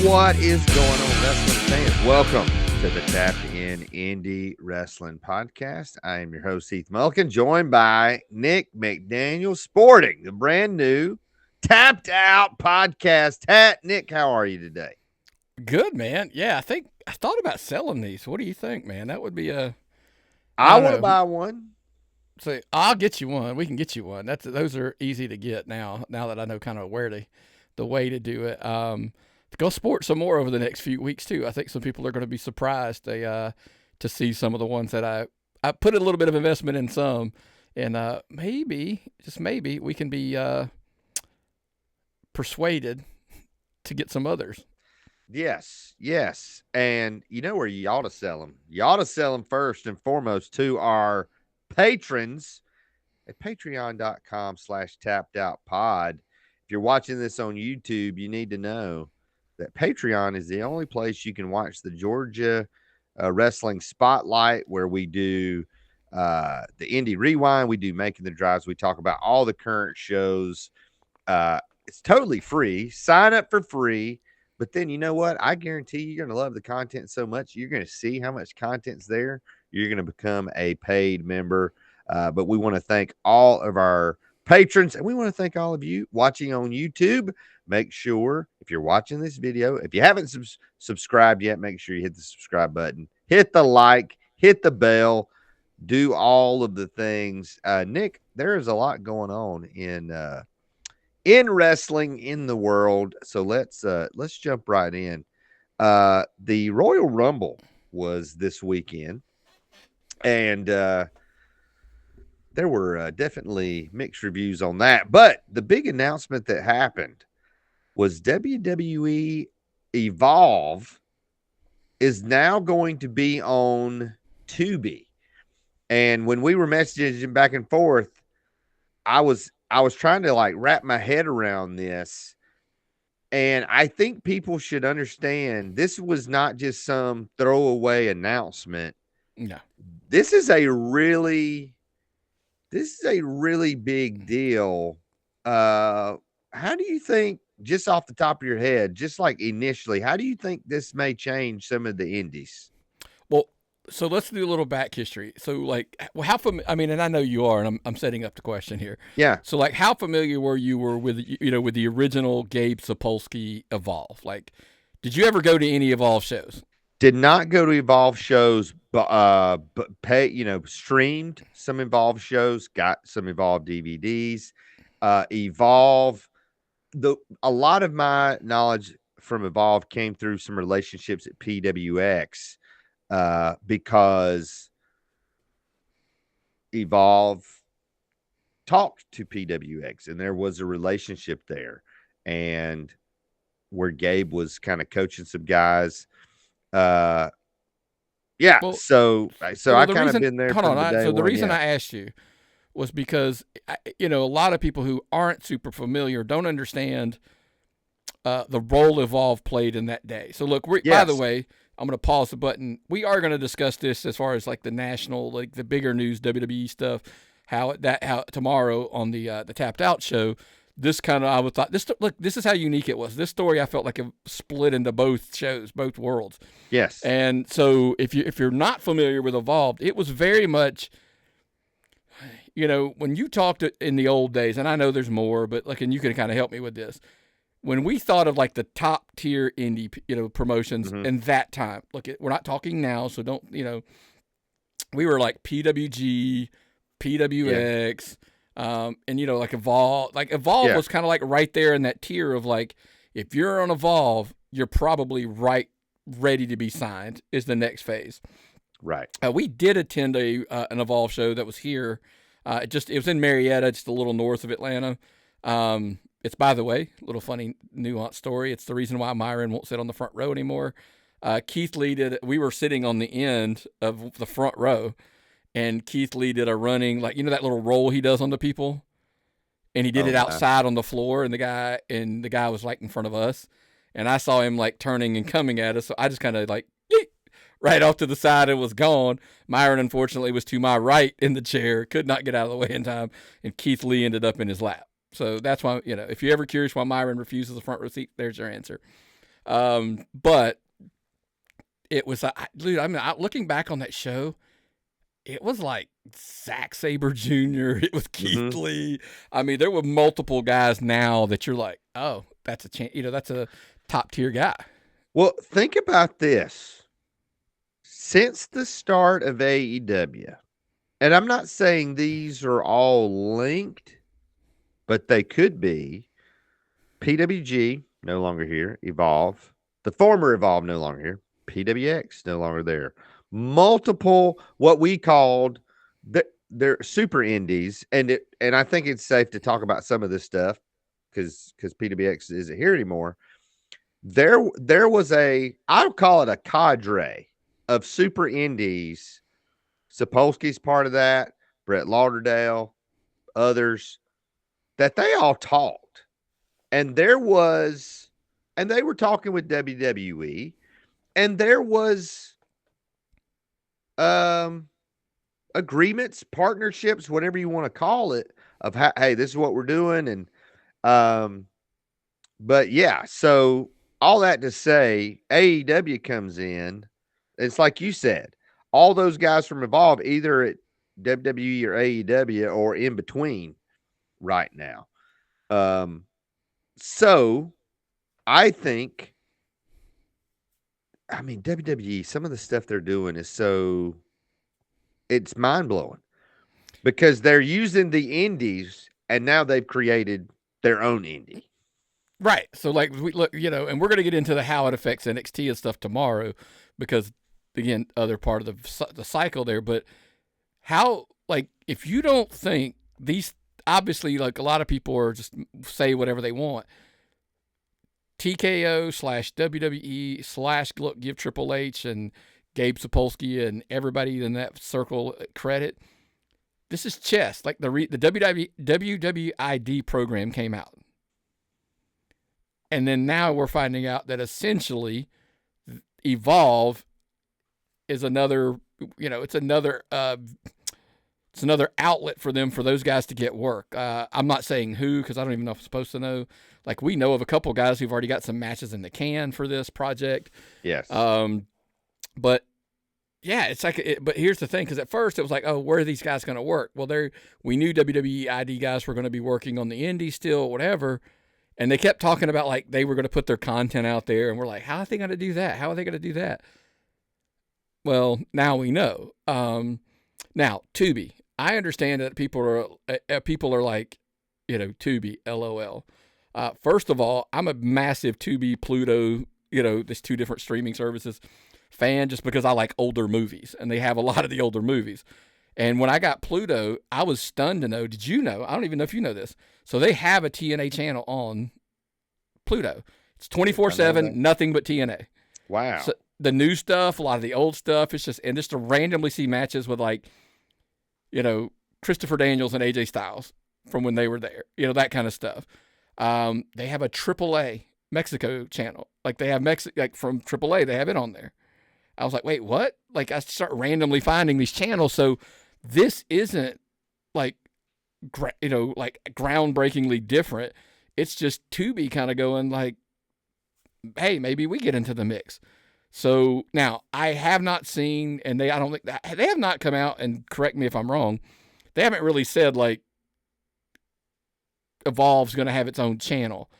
What is going on, wrestling fans? Welcome to the Tapped In Indie Wrestling Podcast. I am your host, Heath Mulkin, joined by Nick McDaniel, sporting the brand new Tapped Out podcast hat. Nick, how are you today? Good, man. Yeah, I thought about selling these. What do you think, man? That would be I want to buy one. So I'll get you one. We can get you one. Those are easy to get now. Now that I know kind of where the way to do it. Go sport some more over the next few weeks too. I think some people are going to be surprised to see some of the ones that I put a little bit of investment in some, and maybe just maybe we can be persuaded to get some others. Yes. And you know where you ought to sell them? You ought to sell them first and foremost to our patrons at patreon.com/tappedoutpod. If you're watching this on YouTube, you need to know that Patreon is the only place you can watch the Georgia Wrestling Spotlight, where we do the Indie Rewind, we do Making the Drives, we talk about all the current shows. It's totally free. Sign up for free. But then you know what? I guarantee you're going to love the content so much. You're going to see how much content's there. You're going to become a paid member. But we want to thank all of our patrons, and we want to thank all of you watching on YouTube. Make sure, if you're watching this video, if you haven't subscribed yet, make sure you hit the subscribe button, hit the like, hit the bell, do all of the things. Nick, there is a lot going on in wrestling in the world. So let's jump right in. The Royal Rumble was this weekend, and there were definitely mixed reviews on that. But the big announcement that happened was WWE Evolve is now going to be on Tubi. And when we were messaging back and forth, I was trying to like wrap my head around this. And I think people should understand this was not just some throwaway announcement. No. This is a really big deal. How do you think, just off the top of your head, just like initially, how do you think this may change some of the indies? Well, so let's do a little back history. So, like, and I know you are, and I'm setting up the question here. Yeah. So, like, how familiar were you with the original Gabe Sapolsky Evolve? Like, did you ever go to any Evolve shows? Did not go to Evolve shows, but streamed some Evolve shows, got some Evolve DVDs. Evolve, a lot of my knowledge from Evolve came through some relationships at PWX, because Evolve talked to PWX, and there was a relationship there, and where Gabe was kind of coaching some guys. So I kind of been there. Hold on. The reason I asked you was because, a lot of people who aren't super familiar don't understand the role Evolve played in that day. So look, by the way, I'm going to pause the button. We are going to discuss this as far as like the national, like the bigger news, WWE stuff, how tomorrow on the Tapped Out show. This kind of, I would thought, this is how unique it was. This story, I felt like it split into both shows, both worlds. Yes. And so if you're not familiar with Evolved, it was very much, when you talked in the old days, and I know there's more, but and you can kind of help me with this. When we thought of like the top tier indie, promotions in that time, look, we're not talking now, so don't, we were like PWG, PWX, and like Evolve. Like Evolve was kind of like right there in that tier of like, if you're on Evolve, you're probably ready to be signed is the next phase. Right. We did attend an Evolve show that was here. It was in Marietta, just a little north of Atlanta. It's, by the way, a little funny nuanced story. It's the reason why Myron won't sit on the front row anymore. Keith Lee we were sitting on the end of the front row, and Keith Lee did a running, like, that little roll he does on the people, and he did it outside on the floor, and the guy was like in front of us, and I saw him like turning and coming at us, so I just kind of like right off to the side and was gone. Myron, unfortunately, was to my right in the chair, could not get out of the way in time, and Keith Lee ended up in his lap. So that's why, if you're ever curious why Myron refuses the front row seat, there's your answer. But it was, dude, I mean, looking back on that show, it was like Zack Sabre Jr., it was Keith Lee. I mean, there were multiple guys now that you're like, oh, that's that's a top tier guy. Well, think about this. Since the start of AEW, and I'm not saying these are all linked, but they could be. PWG, no longer here. Evolve. The former Evolve, no longer here. PWX, no longer there. Multiple, what we called, they're super indies. And I think it's safe to talk about some of this stuff because PWX isn't here anymore. There was I'll call it a cadre of super indies. Sapolsky's part of that, Brett Lauderdale, others, that they all talked. And they were talking with WWE, and there was agreements, partnerships, whatever you want to call it, of how, hey, this is what we're doing. And but yeah, so all that to say, AEW comes in. It's like you said, all those guys from Evolve, either at WWE or AEW or in between right now. So I think, I mean, WWE, some of the stuff they're doing is it's mind blowing because they're using the indies and now they've created their own indie. Right. So, like, we look, and we're going to get into how it affects NXT and stuff tomorrow because, again, other part of the cycle there. But how, like, if you don't think these, obviously, like, a lot of people are just say whatever they want. TKO/WWE/ give Triple H and Gabe Sapolsky and everybody in that circle credit. This is chess. Like, the WWID program came out. And then now we're finding out that essentially Evolve is another, it's another outlet for them, for those guys to get work. I'm not saying who, because I don't even know if I'm supposed to know. Like, we know of a couple guys who've already got some matches in the can for this project. Yes. But yeah, it's like, but here's the thing, because at first it was like, oh, where are these guys going to work? Well, we knew WWE ID guys were going to be working on the indie still, whatever. And they kept talking about, like, they were going to put their content out there. And we're like, how are they going to do that? How are they going to do that? Well, now we know. Now, Tubi. I understand that people are like, Tubi, LOL. First of all, I'm a massive Tubi, Pluto, there's two different streaming services fan, just because I like older movies. And they have a lot of the older movies. And when I got Pluto, I was stunned to know, did you know? I don't even know if you know this. So they have a TNA channel on Pluto. It's 24/7, nothing but TNA. Wow. So the new stuff, a lot of the old stuff, it's just to randomly see matches with, like, Christopher Daniels and AJ Styles from when they were there, that kind of stuff. They have a AAA Mexico channel. Like, they have like from AAA, they have it on there. I was like, wait, what? Like, I start randomly finding these channels. So this isn't like, like groundbreakingly different. It's just Tubi kind of going like, hey, maybe we get into the mix. So now I have not seen, and they have not come out, and correct me if I'm wrong, they haven't really said like Evolve's going to have its own channel.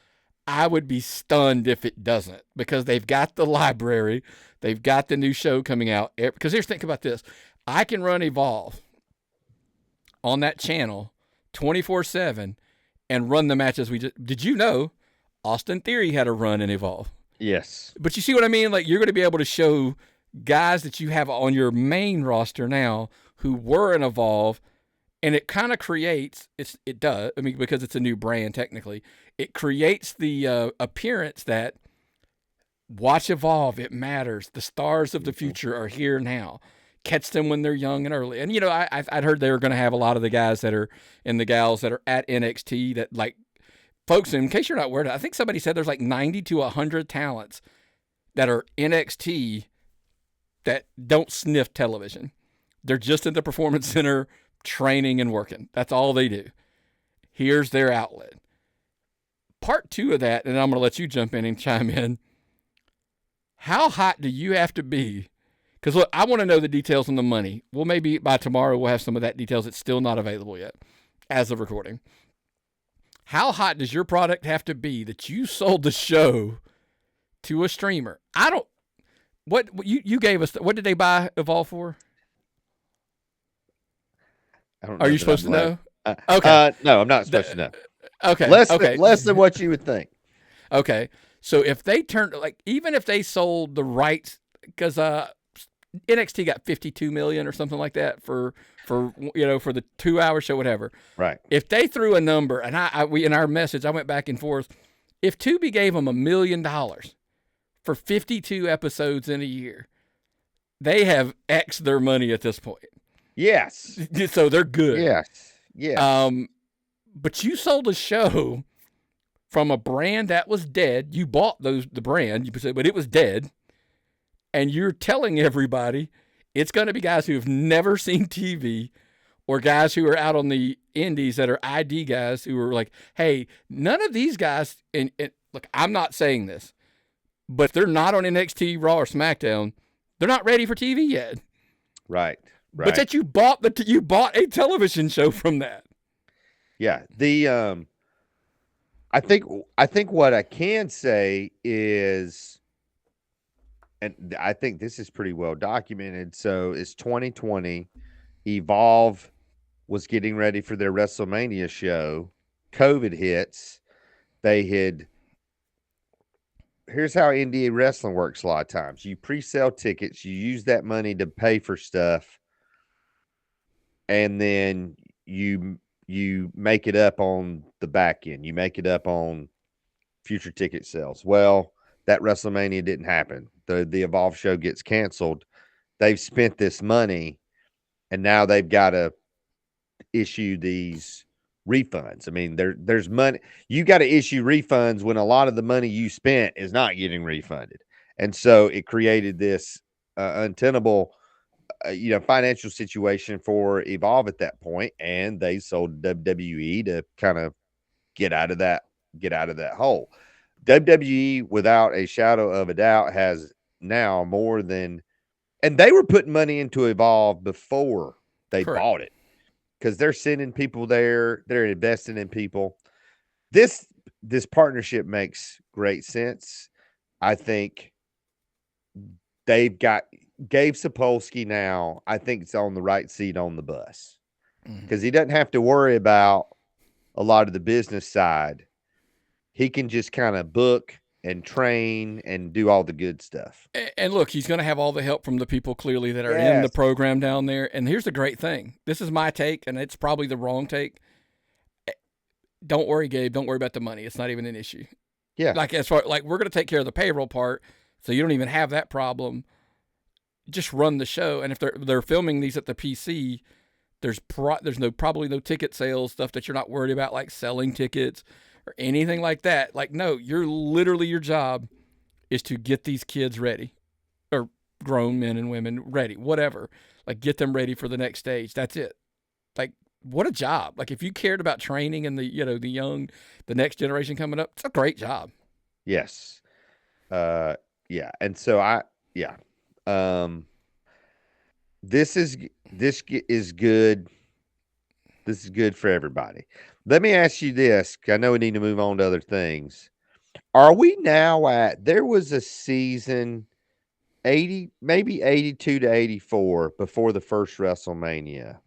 I would be stunned if it doesn't, because they've got the library, they've got the new show coming out. Because think about this, I can run Evolve on that channel 24/7 and run the matches did you know Austin Theory had a run in Evolve? Yes. But you see what I mean? Like, you're going to be able to show guys that you have on your main roster now who were in Evolve, and it kind of creates, it does, I mean, because it's a new brand technically, it creates the appearance that watch Evolve, it matters. The stars of the future are here now. Catch them when they're young and early. And, I'd heard they were going to have a lot of the guys that are, and the gals that are at NXT that, like, folks, in case you're not aware, I think somebody said there's like 90 to 100 talents that are NXT that don't sniff television. They're just in the Performance Center training and working. That's all they do. Here's their outlet. Part 2 of that, and I'm going to let you jump in and chime in. How hot do you have to be? Because look, I want to know the details on the money. Well, maybe by tomorrow we'll have some of that details. It's still not available yet as of recording. How hot does your product have to be that you sold the show to a streamer? I don't. What you gave us? What did they buy Evolve for? I don't Are know you that I'm supposed to know? like, Okay. no, I'm not supposed to know. Okay. Less than what you would think. Okay. So if they turned even if they sold the rights, because NXT got 52 million or something like that for for the 2 hour show, whatever. Right. If they threw a number, and we in our message, I went back and forth. If Tubi gave them $1 million for 52 episodes in a year, they have X'd their money at this point. Yes. So they're good. Yes. But you sold a show from a brand that was dead. You bought the brand, but it was dead. And you're telling everybody it's going to be guys who have never seen TV or guys who are out on the indies that are ID guys who are like, hey, none of these guys, and look, I'm not saying this, but if they're not on NXT, Raw, or SmackDown, they're not ready for TV yet. Right. But that you bought a television show from that. Yeah. I think what I can say is, and I think this is pretty well documented. So it's 2020. Evolve was getting ready for their WrestleMania show. COVID hits. Here's how Indy Wrestling works a lot of times. You pre-sell tickets, you use that money to pay for stuff, and then you make it up on the back end. You make it up on future ticket sales. Well, that WrestleMania didn't happen. The Evolve show gets canceled. They've spent this money, and now they've got to issue these refunds. I mean, there's money. You got to issue refunds when a lot of the money you spent is not getting refunded. And so it created this untenable financial situation for Evolve at that point, and they sold WWE to kind of get out of that hole. WWE, without a shadow of a doubt, has now more than, and they were putting money into Evolve before they bought it, because they're sending people there, they're investing in people. This partnership makes great sense. I think they've got Gabe Sapolsky now. I think it's on the right seat on the bus, because he doesn't have to worry about a lot of the business side. He can just kind of book and train and do all the good stuff. And look, he's going to have all the help from the people clearly that are in the program down there. And here's the great thing. This is my take, and it's probably the wrong take. Don't worry, Gabe. Don't worry about the money. It's not even an issue. Yeah. We're going to take care of the payroll part, so you don't even have that problem. Just run the show. And if they're filming these at the PC, there's probably no ticket sales, stuff that you're not worried about, like selling tickets or anything like that. Like, no, your job is to get these kids ready, or grown men and women ready, whatever. Like, get them ready for the next stage. That's it. Like, what a job. Like, if you cared about training and the next generation coming up, it's a great job. Yes. Yeah. And so this is good. This is good for everybody. Let me ask you this. I know we need to move on to other things. Are we now there was a season 80, maybe 82 to 84 before the first WrestleMania,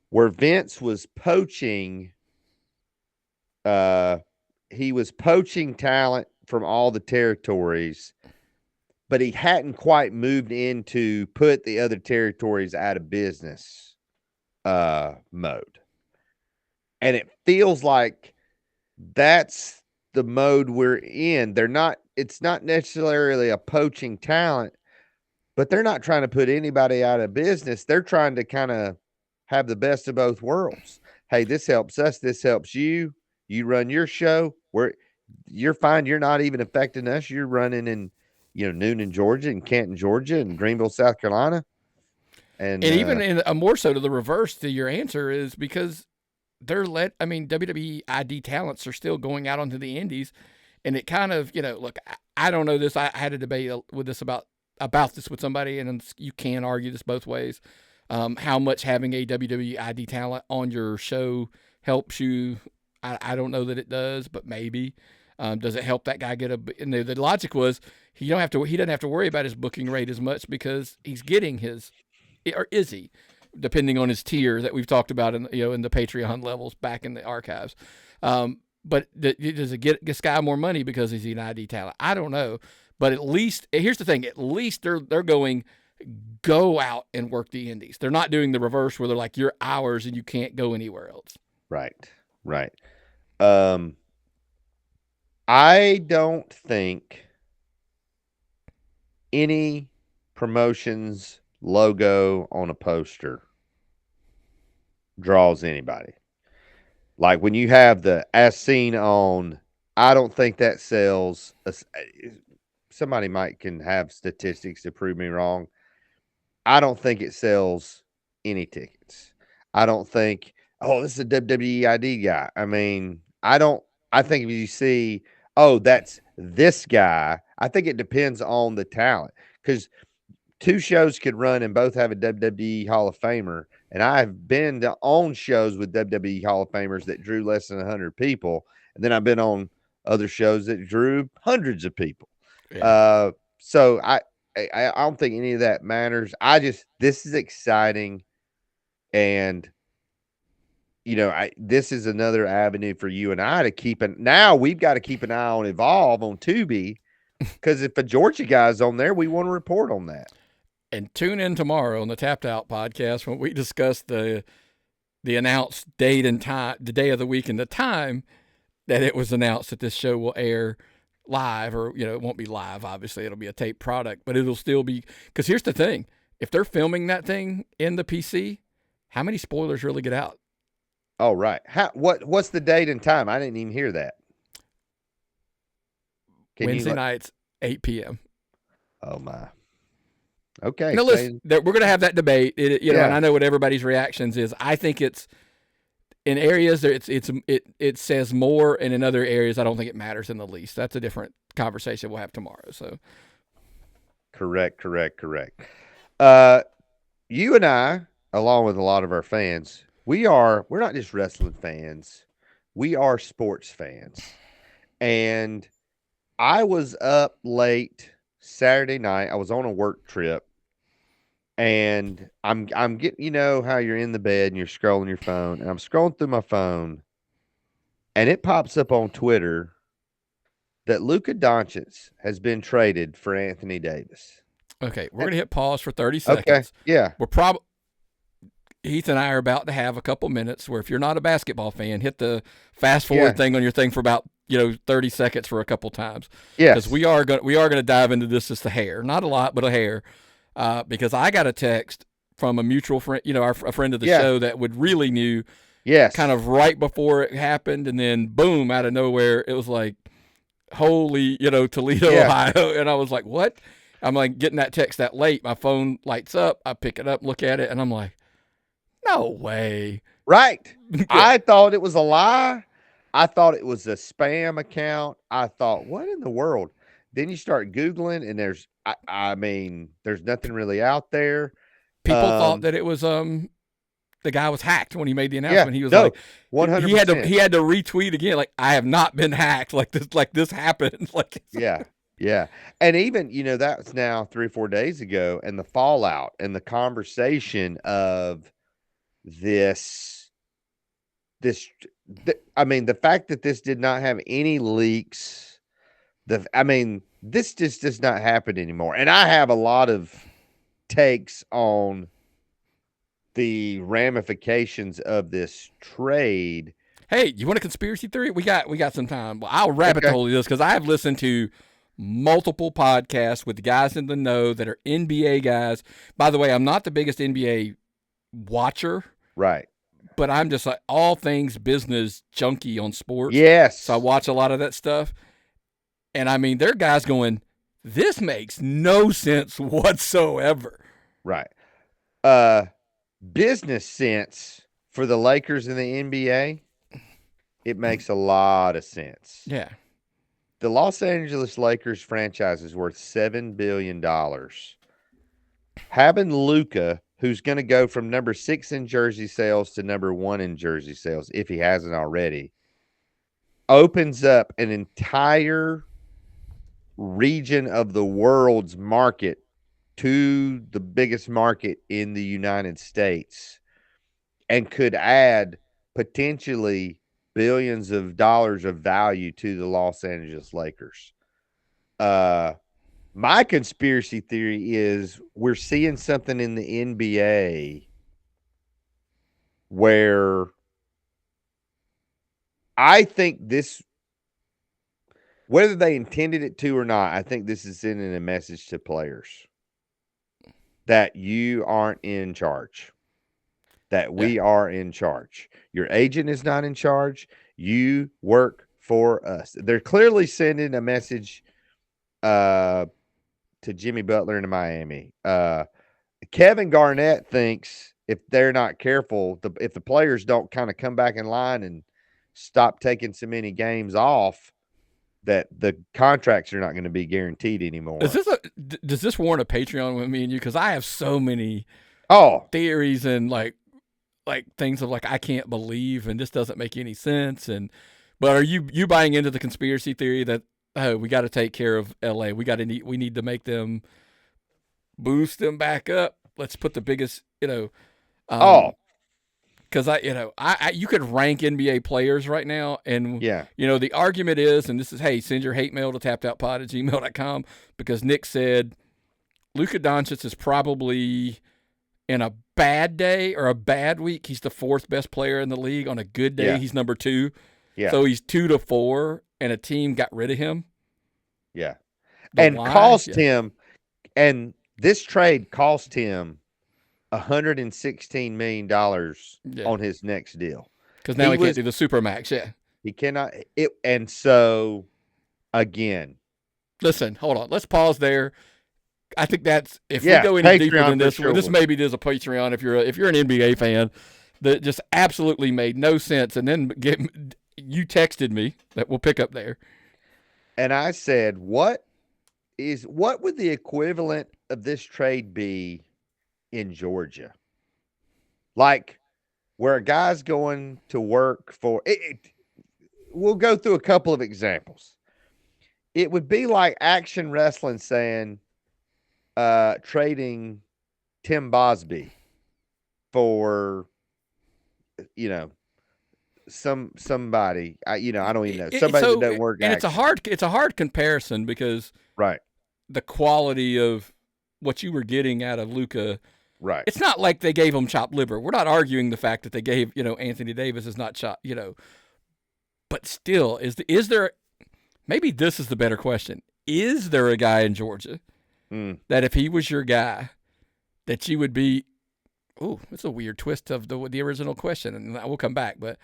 where Vince was poaching, he was poaching talent from all the territories, but he hadn't quite moved into put the other territories out of business mode. And it feels like that's the mode we're in. It's not necessarily a poaching talent, but they're not trying to put anybody out of business. They're trying to kind of have the best of both worlds. Hey, this helps us. This helps you. You run your show where you're fine. You're not even affecting us. You're running in, Noonan, Georgia, and Canton, Georgia, and Greenville, South Carolina. And even in a more so to the reverse to your answer is because WWE ID talents are still going out onto the indies And it kind of, look, I don't know this. I had a debate with this about this with somebody, and you can argue this both ways. How much having a WWE ID talent on your show helps you? I don't know that it does, but maybe. Does it help that guy get a? And the logic was he doesn't have to worry about his booking rate as much because he's getting his, or is he? Depending on his tier that we've talked about in the Patreon levels back in the archives. But does it get this guy more money because he's an ID talent? I don't know. But at least here's the thing: at least they're going go out and work the indies. They're not doing the reverse where they're like you're ours and you can't go anywhere else. Right. I don't think any promotion's logo on a poster draws anybody. Like when you have the as seen on, I don't think that sells. Somebody can have statistics to prove me wrong. I don't think it sells any tickets. I don't think, oh, this is a WWE ID guy. I mean, I think if you see, oh, that's this guy, I think it depends on the talent because two shows could run and both have a WWE Hall of Famer. And I've been on shows with WWE Hall of Famers that drew less than 100 people. And then I've been on other shows that drew hundreds of people. Yeah. So I don't think any of that matters. This is exciting. And, this is another avenue for you and I to keep now we've got to keep an eye on Evolve on Tubi because if a Georgia guy's on there, we want to report on that. And tune in tomorrow on the Tapped Out podcast when we discuss the announced date and time, the day of the week and the time that it was announced that this show will air live, or it won't be live. Obviously, it'll be a tape product, but it'll still be. Because here's the thing: if they're filming that thing in the PC, how many spoilers really get out? Oh, right. What's the date and time? I didn't even hear that. Wednesday nights, 8 p.m. Oh my. Okay. Now listen, we're going to have that debate, and I know what everybody's reactions is. I think it's in areas that it says more, and in other areas I don't think it matters in the least. That's a different conversation we'll have tomorrow. So, correct. You and I, along with a lot of our fans, we're not just wrestling fans. We are sports fans, and I was up late Saturday night. I was on a work trip. And I'm getting, how you're in the bed and you're scrolling your phone, and I'm scrolling through my phone, and it pops up on Twitter that Luka Doncic has been traded for Anthony Davis. Okay, we're gonna hit pause for 30 seconds. Okay, yeah, we're Heath and I are about to have a couple minutes where if you're not a basketball fan, hit the fast forward thing on your thing for about 30 seconds for a couple times. Yeah, because we are gonna dive into this as a hair, not a lot, but a hair. Because I got a text from a mutual friend, a friend of the show that really knew, kind of right before it happened, and then boom, out of nowhere, it was like, holy, Toledo, Ohio, and I was like, what? I'm like getting that text that late, my phone lights up, I pick it up, look at it, and I'm like, no way. Right. I thought it was a lie. I thought it was a spam account. I thought, what in the world? Then you start Googling, and there's nothing really out there. People thought that it was the guy was hacked when he made the announcement. He was like 100%. He had to retweet again, like, I have not been hacked. Like this happened. Yeah. And even, that's now 3 or 4 days ago, and the fallout and the conversation of this, the fact that this did not have any leaks. This just does not happen anymore. And I have a lot of takes on the ramifications of this trade. Hey, you want a conspiracy theory? We got some time. Well, I'll rabbit hole this because I have listened to multiple podcasts with guys in the know that are NBA guys. By the way, I'm not the biggest NBA watcher. Right. But I'm just like all things business junkie on sports. Yes. So I watch a lot of that stuff. And they're guys going, this makes no sense whatsoever. Right. Business sense for the Lakers in the NBA, it makes a lot of sense. Yeah. the Los Angeles Lakers franchise is worth $7 billion. Having Luka, who's going to go from number 6 in jersey sales to number 1 in jersey sales, if he hasn't already, opens up an entire region of the world's market to the biggest market in the United States, and could add potentially billions of dollars of value to the Los Angeles Lakers. My conspiracy theory is we're seeing something in the NBA where I think this, whether they intended it to or not, I think this is sending a message to players that you aren't in charge, that we are in charge. Your agent is not in charge. You work for us. They're clearly sending a message to Jimmy Butler in Miami. Kevin Garnett thinks if they're not careful, if the players don't kind of come back in line and stop taking so many games off, that the contracts are not going to be guaranteed anymore. Does this warrant a Patreon with me and you? Because I have so many theories and like things of like I can't believe and this doesn't make any sense. But are you buying into the conspiracy theory that we got to take care of LA? We need to make them boost them back up. Let's put the biggest, because you could rank NBA players right now, and the argument is, and this is, hey, send your hate mail to tappedoutpod@gmail.com, because Nick said Luka Doncic is probably in a bad day or a bad week, he's the 4th best player in the league. On a good day, he's number 2. Yeah. So he's 2 to 4, and a team got rid of him. Yeah, and cost him, and this trade cost him $116 million on his next deal, because now he can't do the supermax. Yeah, he cannot. And so again, listen, hold on, let's pause there. I think that's, if we go any deeper than this, this maybe there's a Patreon if you're an NBA fan, that just absolutely made no sense. And then you texted me that we'll pick up there, and I said, what would the equivalent of this trade be in Georgia? Like, where a guy's going to work for we'll go through a couple of examples. It would be like Action Wrestling saying trading Tim Bosby for somebody I don't even know, somebody that doesn't work. And it's a hard comparison, because the quality of what you were getting out of Luka, it's not like they gave him chopped liver. We're not arguing the fact that they gave Anthony Davis is not chopped, but still, is there, maybe this is the better question, is there a guy in Georgia that if he was your guy that you would be, it's a weird twist of the original question, and we'll come back, but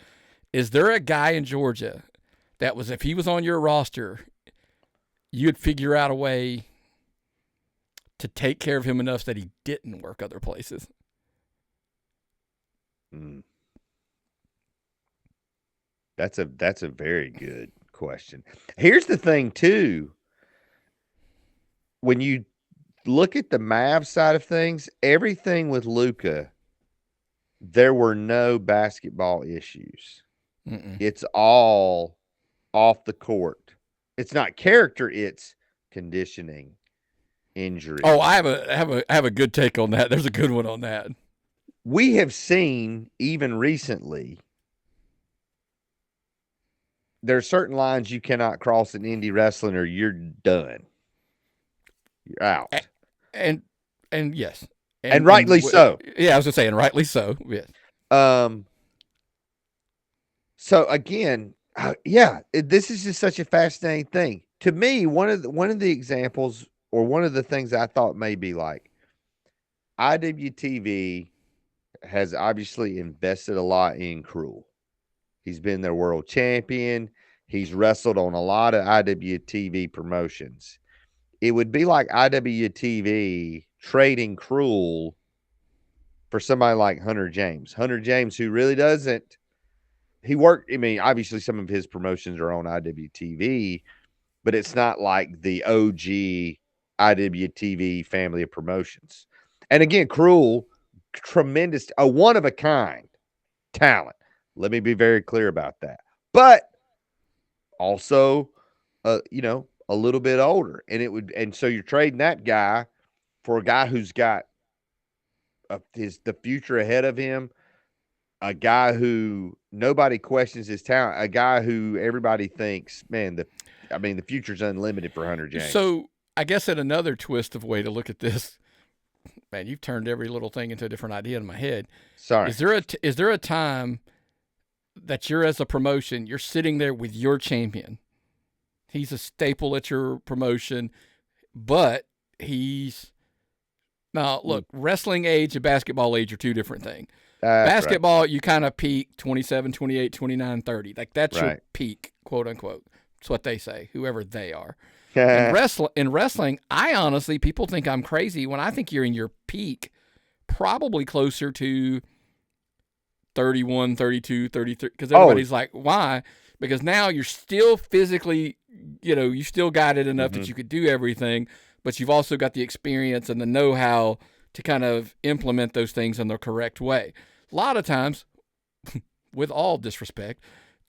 is there a guy in Georgia that was, if he was on your roster, you'd figure out a way to take care of him enough that he didn't work other places? That's a very good question. Here's the thing too. When you look at the Mavs side of things, everything with Luka, there were no basketball issues. It's all off the court. It's not character, it's conditioning, injury. Oh, I have a good take on that. There's a good one on that. We have seen, even recently, there are certain lines you cannot cross in Indy Wrestling or you're done. You're out. And yes. And rightly so. Yeah, I was going to say, and rightly so. Yes. So again, this is just such a fascinating thing. To me, one of the examples, or one of the things I thought may be like, IWTV has obviously invested a lot in Cruel. He's been their world champion. He's wrestled on a lot of IWTV promotions. It would be like IWTV trading Cruel for somebody like Hunter James. Hunter James, who really doesn't, obviously some of his promotions are on IWTV, but it's not like the OG IWTV family of promotions. And again, Cruel, tremendous, a one of a kind talent. Let me be very clear about that. But also, a little bit older, and so you're trading that guy for a guy who's got the future ahead of him, a guy who nobody questions his talent, a guy who everybody thinks, man, the future's unlimited for Hunter James. So I guess at another twist of way to look at this, man, you've turned every little thing into a different idea in my head. Sorry. Is there a time that you're, as a promotion, you're sitting there with your champion? He's a staple at your promotion, but now look, wrestling age and basketball age are two different things. Basketball, right. You kind of peak 27, 28, 29, 30. Like that's your peak, quote unquote. That's what they say, whoever they are. In wrestling, I honestly, people think I'm crazy when I think you're in your peak, probably closer to 31, 32, 33, because everybody's like, why? Because now you're still physically, you still got it enough that you could do everything, but you've also got the experience and the know-how to kind of implement those things in the correct way. A lot of times, with all disrespect,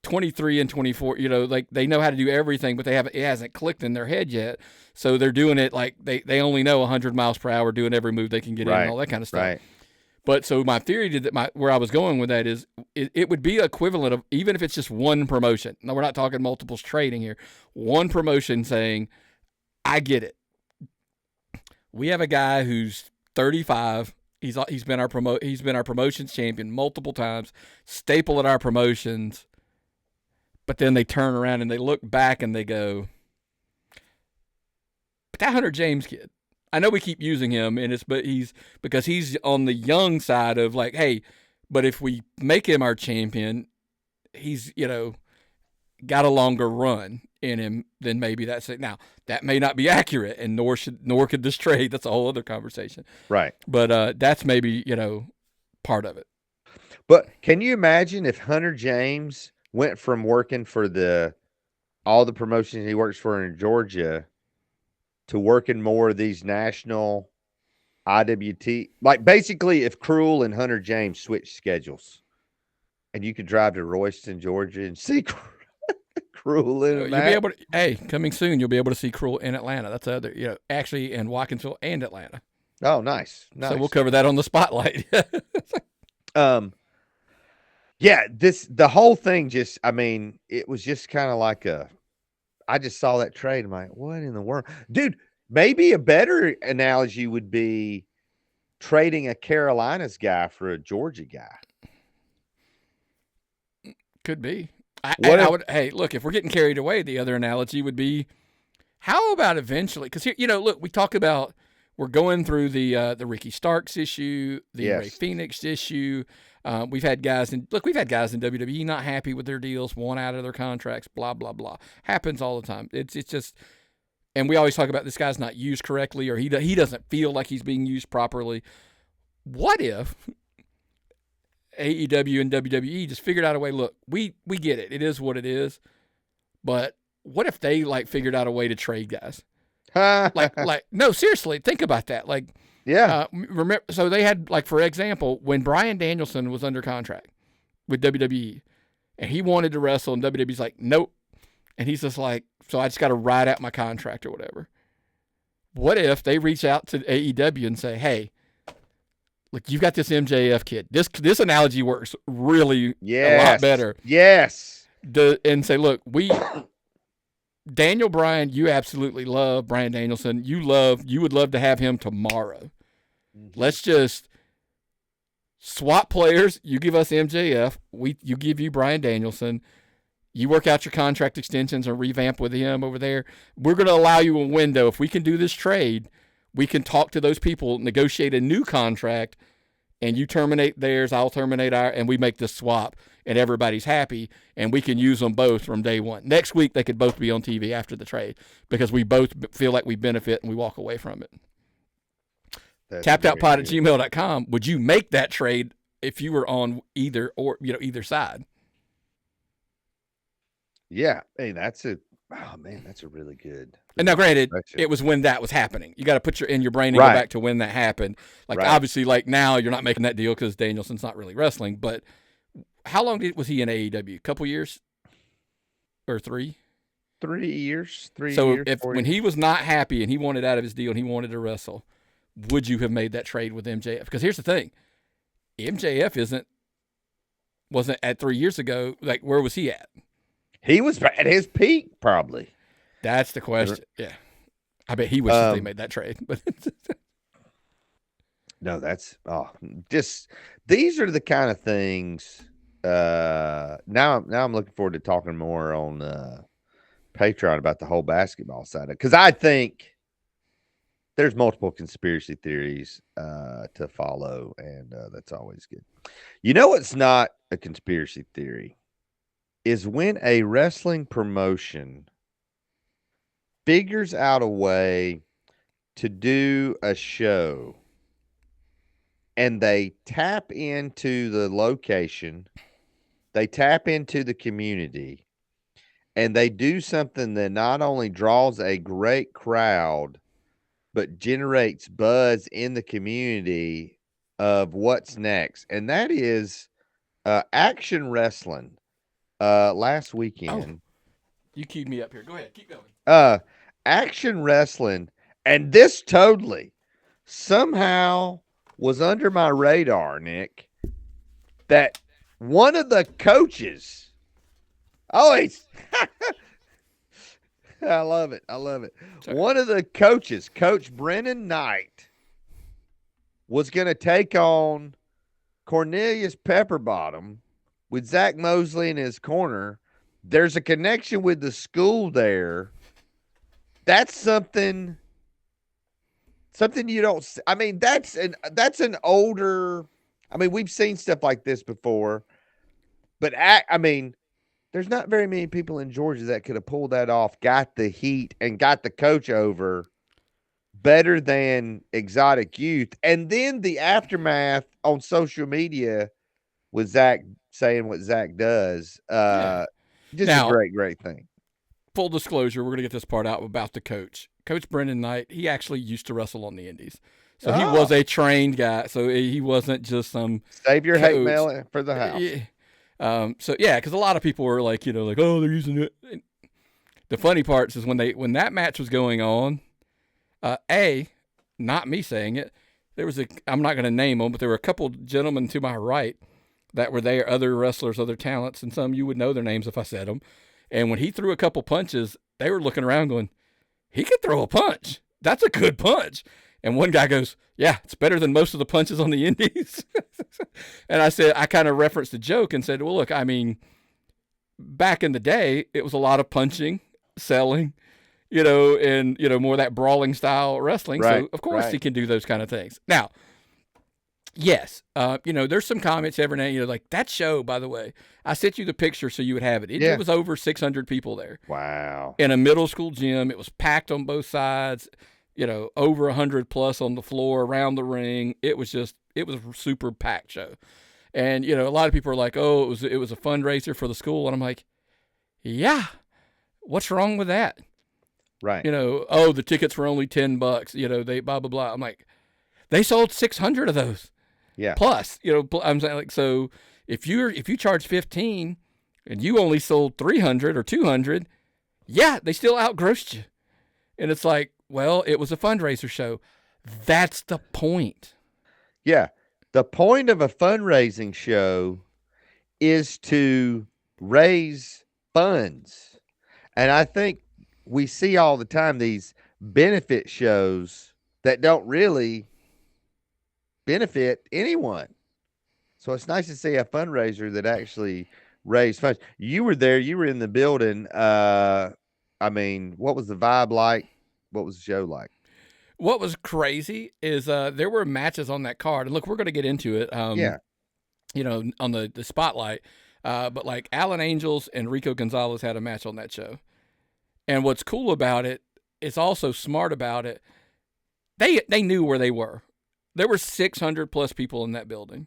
23 and 24, like they know how to do everything, but it hasn't clicked in their head yet. So they're doing it like they only know 100 miles per hour, doing every move they can get in and all that kind of stuff. Right. But so my theory where I was going with that is it would be equivalent of, even if it's just one promotion. Now, we're not talking multiples trading here. One promotion saying, I get it. We have a guy who's 35. He's been our promotions champion multiple times, staple at our promotions. But then they turn around and they look back and they go, but that Hunter James kid, I know we keep using him, because he's on the young side of like, hey, but if we make him our champion, he's, got a longer run in him than maybe that's it. Now, that may not be accurate, and nor could this trade. That's a whole other conversation. Right. But that's maybe, part of it. But can you imagine if Hunter James went from working for all the promotions he works for in Georgia to working more of these national IWT, like basically if Cruel and Hunter James switched schedules, and you could drive to Royston, Georgia, and see Cruel in You'll be able to, coming soon, you'll be able to see Cruel in Atlanta. That's actually in Watkinsville and Atlanta. Oh, nice. So we'll cover that on the spotlight. Yeah, the whole thing it was just kind of like I just saw that trade. I'm like, what in the world? Dude, maybe a better analogy would be trading a Carolinas guy for a Georgia guy. Could be. Hey, look, if we're getting carried away, the other analogy would be, how about eventually, because here, look, we talk about, we're going through the Ricky Starks issue, the Ray Phoenix issue. We've had guys in WWE not happy with their deals, want out of their contracts, blah, blah, blah. Happens all the time. It's just, and we always talk about this guy's not used correctly, or he doesn't feel like he's being used properly. What if AEW and WWE just figured out a way, look, we get it. It is what it is. But what if they figured out a way to trade guys? No, seriously, think about that. Remember, so they had, for example, when Bryan Danielson was under contract with WWE and he wanted to wrestle, and WWE's like, nope. And he's just like, so I just got to ride out my contract or whatever. What if they reach out to AEW and say, hey, look, you've got this MJF kid. This analogy works really a lot better. Yes. And say, look, Daniel Bryan, you absolutely love Bryan Danielson. You would love to have him tomorrow. Mm-hmm. Let's just swap players. You give us MJF. You give you Bryan Danielson. You work out your contract extensions and revamp with him over there. We're going to allow you a window. If we can do this trade, we can talk to those people, negotiate a new contract, and you terminate theirs, I'll terminate ours, and we make this swap, and everybody's happy, and we can use them both from day one. Next week, they could both be on TV after the trade because we both feel like we benefit and we walk away from it. TappedOutPod@gmail.com. Would you make that trade if you were on either side? Yeah. Hey, that's it. Oh man, that's a And now, granted, question. it was when that was happening. You got to put in your brain and Right. go back to when that happened. Like, Right. obviously, like now you're not making that deal because Danielson's not really wrestling. But how long was he in AEW? A couple years or 3? 3 years, So if 4 when years. he was not happy and he wanted out of his deal and he wanted to wrestle, would you have made that trade with MJF? Because here's the thing, MJF wasn't at 3 years ago. Like, where was he at? He was at his peak, probably. That's the question. Yeah, I bet he wishes they made that trade. But no, that's just these are the kind of things. Now I'm looking forward to talking more on Patreon about the whole basketball side of it, because I think there's multiple conspiracy theories to follow, and that's always good. You know what's not a conspiracy theory is when a wrestling promotion figures out a way to do a show and they tap into the location, they tap into the community, and they do something that not only draws a great crowd, but generates buzz in the community of what's next. And that is Action Wrestling last weekend. you keep me up here. Go ahead, keep going. Action Wrestling, and this totally somehow was under my radar, Nick, that one of the coaches, he's I love it. Sorry. One of the coaches, Coach Brennan Knight, was going to take on Cornelius Pepperbottom with Zach Mosley in his corner. There's a connection with the school there. That's something you don't. I mean, that's an older. I mean, we've seen stuff like this before, but I mean, there's not very many people in Georgia that could have pulled that off, got the heat, and got the coach over better than Exotic Youth. And then the aftermath on social media with Zach saying what Zach does. Just now, a great thing. Full disclosure, we're going to get this part out about the coach. Coach Brendan Knight, he actually used to wrestle on the Indies. So he was a trained guy. So he wasn't just some save your hate mail for the house. Yeah. Because a lot of people were like, oh, they're using it. The funny part is when that match was going on, not me saying it, there was I'm not going to name them, but there were a couple gentlemen to my right that were there, other wrestlers, other talents, and some you would know their names if I said them. And when he threw a couple punches, they were looking around going, he could throw a punch. That's a good punch. And one guy goes, yeah, it's better than most of the punches on the Indies. And I kind of referenced the joke and said, well, look, I mean, back in the day, it was a lot of punching, selling, and, more of that brawling style wrestling. Right, so, of course, he can do those kind of things. Now, yes, there's some comments every now, like that show, by the way, I sent you the picture so you would have it. It was over 600 people there. Wow. In a middle school gym. It was packed on both sides, over 100 plus on the floor around the ring. It was a super packed show. And, a lot of people are like, oh, it was a fundraiser for the school. And I'm like, yeah, what's wrong with that? Right. The tickets were only $10, they blah, blah, blah. I'm like, they sold 600 of those. Yeah. Plus, I'm saying, like, so if you charge 15 and you only sold 300 or 200, yeah, they still outgrossed you. And it's like, well, it was a fundraiser show. That's the point. Yeah. The point of a fundraising show is to raise funds. And I think we see all the time these benefit shows that don't really benefit anyone. So it's nice to see a fundraiser that actually raised funds. You were there. You were in the building. I mean, what was the vibe like? What was the show like? What was crazy is there were matches on that card. And look, we're going to get into it, on the spotlight. But like Alan Angels and Rico Gonzalez had a match on that show. And what's cool about it, it's also smart about it, they knew where they were. There were 600 plus people in that building.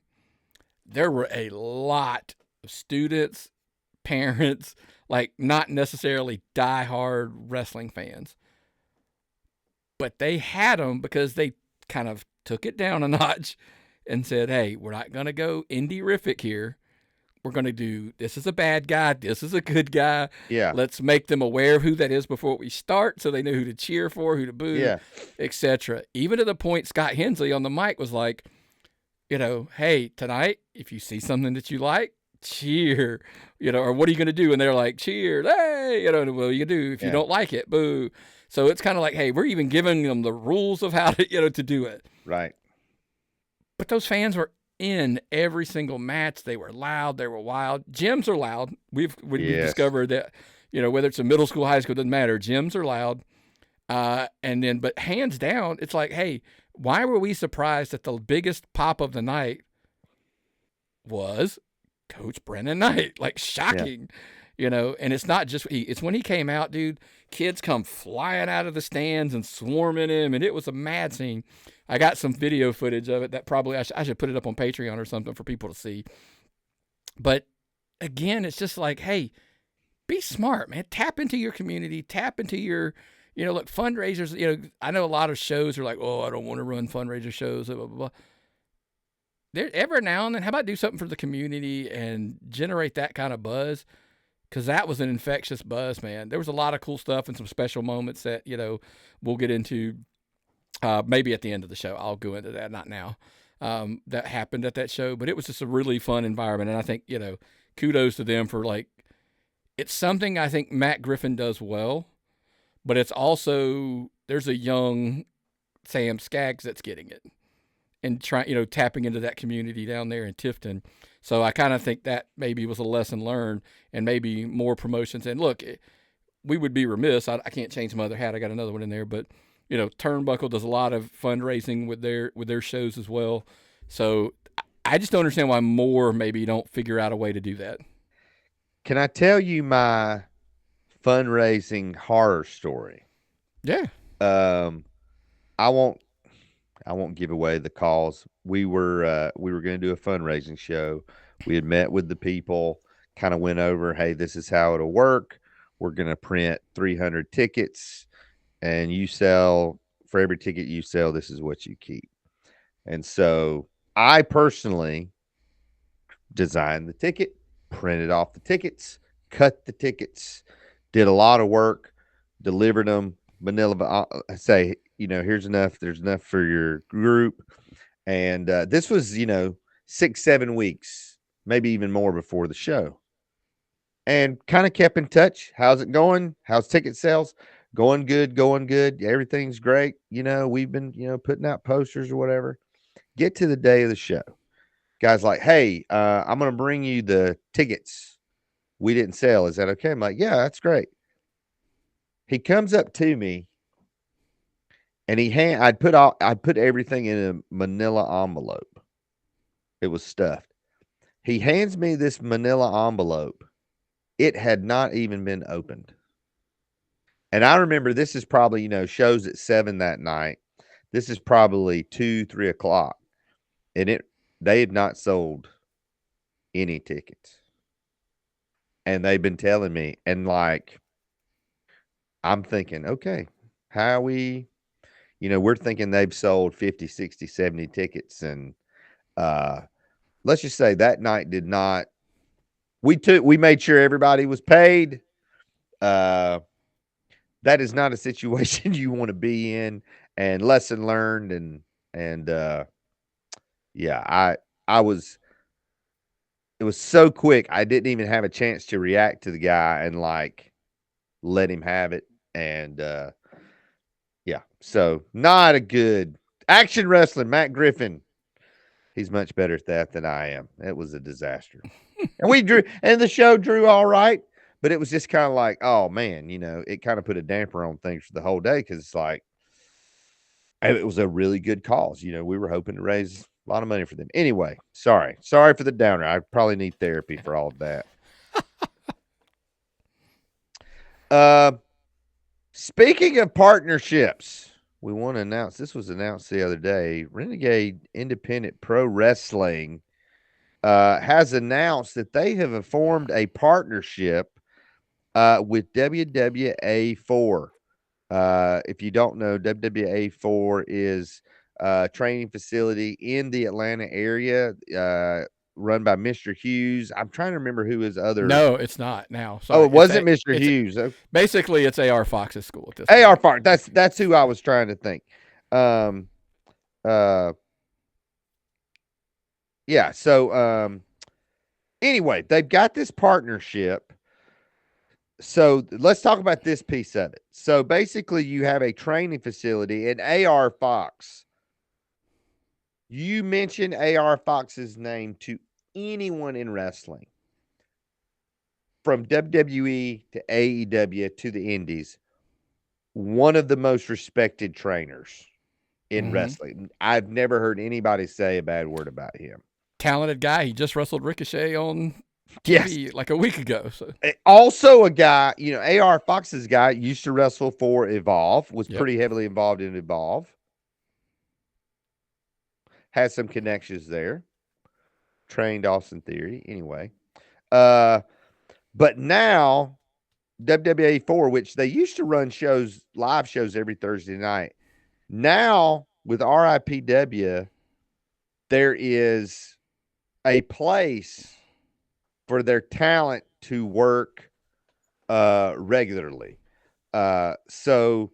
There were a lot of students, parents, like not necessarily diehard wrestling fans, but they had them because they kind of took it down a notch and said, "Hey, we're not going to go indie-rific here. We're going to do this is a bad guy, this is a good guy. Yeah. Let's make them aware of who that is before we start, so they know who to cheer for, who to boo, Yeah. etc." Even to the point Scott Hensley on the mic was like, "Hey, tonight, if you see something that you like, cheer, or what are you going to do?" And they're like, "Cheer, hey, what you do if you Yeah. don't like it, boo." So it's kind of like, hey, we're even giving them the rules of how to, to do it. Right. But those fans were in every single match. They were loud. They were wild. Gyms are loud. We've discovered that, whether it's a middle school, high school, doesn't matter. Gyms are loud. But hands down, it's like, hey, why were we surprised that the biggest pop of the night was Coach Brennan Knight? Like, shocking, and it's not just, it's when he came out, dude, kids come flying out of the stands and swarming him, and it was a mad scene. I got some video footage of it that probably I should put it up on Patreon or something for people to see. But again, it's just like, hey, be smart, man. Tap into your community. Tap into your, look, fundraisers. I know a lot of shows are like, oh, I don't want to run fundraiser shows, blah, blah, blah. There, every now and then, how about do something for the community and generate that kind of buzz? Because that was an infectious buzz, man. There was a lot of cool stuff and some special moments that, we'll get into maybe at the end of the show. I'll go into that, not now. That happened at that show, but it was just a really fun environment. And I think, kudos to them for it's something I think Matt Griffin does well, but it's also, there's a young Sam Skaggs that's getting it and trying, tapping into that community down there in Tifton. So I kind of think that maybe was a lesson learned, and maybe more promotions. And look, we would be remiss. I can't change my other hat. I got another one in there, but Turnbuckle does a lot of fundraising with their shows as well. So I just don't understand why more maybe don't figure out a way to do that. Can I tell you my fundraising horror story? Yeah. I won't give away the cause. We were going to do a fundraising show. We had met with the people, kind of went over, hey, this is how it'll work. We're going to print 300 tickets, and you sell, for every ticket you sell, this is what you keep. And so I personally designed the ticket, printed off the tickets, cut the tickets, did a lot of work, delivered them, Manila, say, here's enough, there's enough for your group. And this was, 6-7 weeks, maybe even more before the show. And kind of kept in touch. How's it going? How's ticket sales? Going good, going good. Everything's great. We've been, putting out posters or whatever. Get to the day of the show. Guy's like, hey, I'm going to bring you the tickets we didn't sell. Is that okay? I'm like, yeah, that's great. He comes up to me and I'd put everything in a manila envelope. It was stuffed. He hands me this manila envelope. It had not even been opened. And I remember this is probably, shows at 7 that night. This is probably 2-3 o'clock. And they had not sold any tickets. And they've been telling me, and I'm thinking, okay, how we, we're thinking they've sold 50, 60, 70 tickets. And let's just say that night did not, we made sure everybody was paid. That is not a situation you want to be in, and lesson learned. And yeah, it was so quick. I didn't even have a chance to react to the guy and let him have it. And yeah, so not a good action wrestling. Matt Griffin, he's much better at that than I am. It was a disaster. And the show drew all right, but it was just kind of like, oh man, it kind of put a damper on things for the whole day, because it's like, it was a really good cause. We were hoping to raise a lot of money for them. Anyway, sorry for the downer. I probably need therapy for all of that. Speaking of partnerships, we want to announce, this was announced the other day, Renegade Independent Pro Wrestling has announced that they have formed a partnership with WWA4. If you don't know, WWA4 is a training facility in the Atlanta area, run by Mr. Hughes. I'm trying to remember who his other. No, it's not now. Oh, Sorry. it wasn't Mr. It's Hughes. basically it's AR Fox's school at this AR point. Fox. That's who I was trying to think. Um, uh, yeah. So, anyway, they've got this partnership. So let's talk about this piece of it. So basically, you have a training facility, and AR Fox. You mention AR Fox's name to anyone in wrestling, from WWE to AEW to the Indies, one of the most respected trainers in wrestling. I've never heard anybody say a bad word about him. Talented guy. He just wrestled Ricochet on Yes. TV like a week ago. So Also, a guy, AR Fox's guy used to wrestle for Evolve, was Yep. pretty heavily involved in Evolve, has some connections there, trained Austin Theory. Anyway, but now WWA4, which they used to run live shows every Thursday night. Now with RIPW, there is a place for their talent to work regularly. So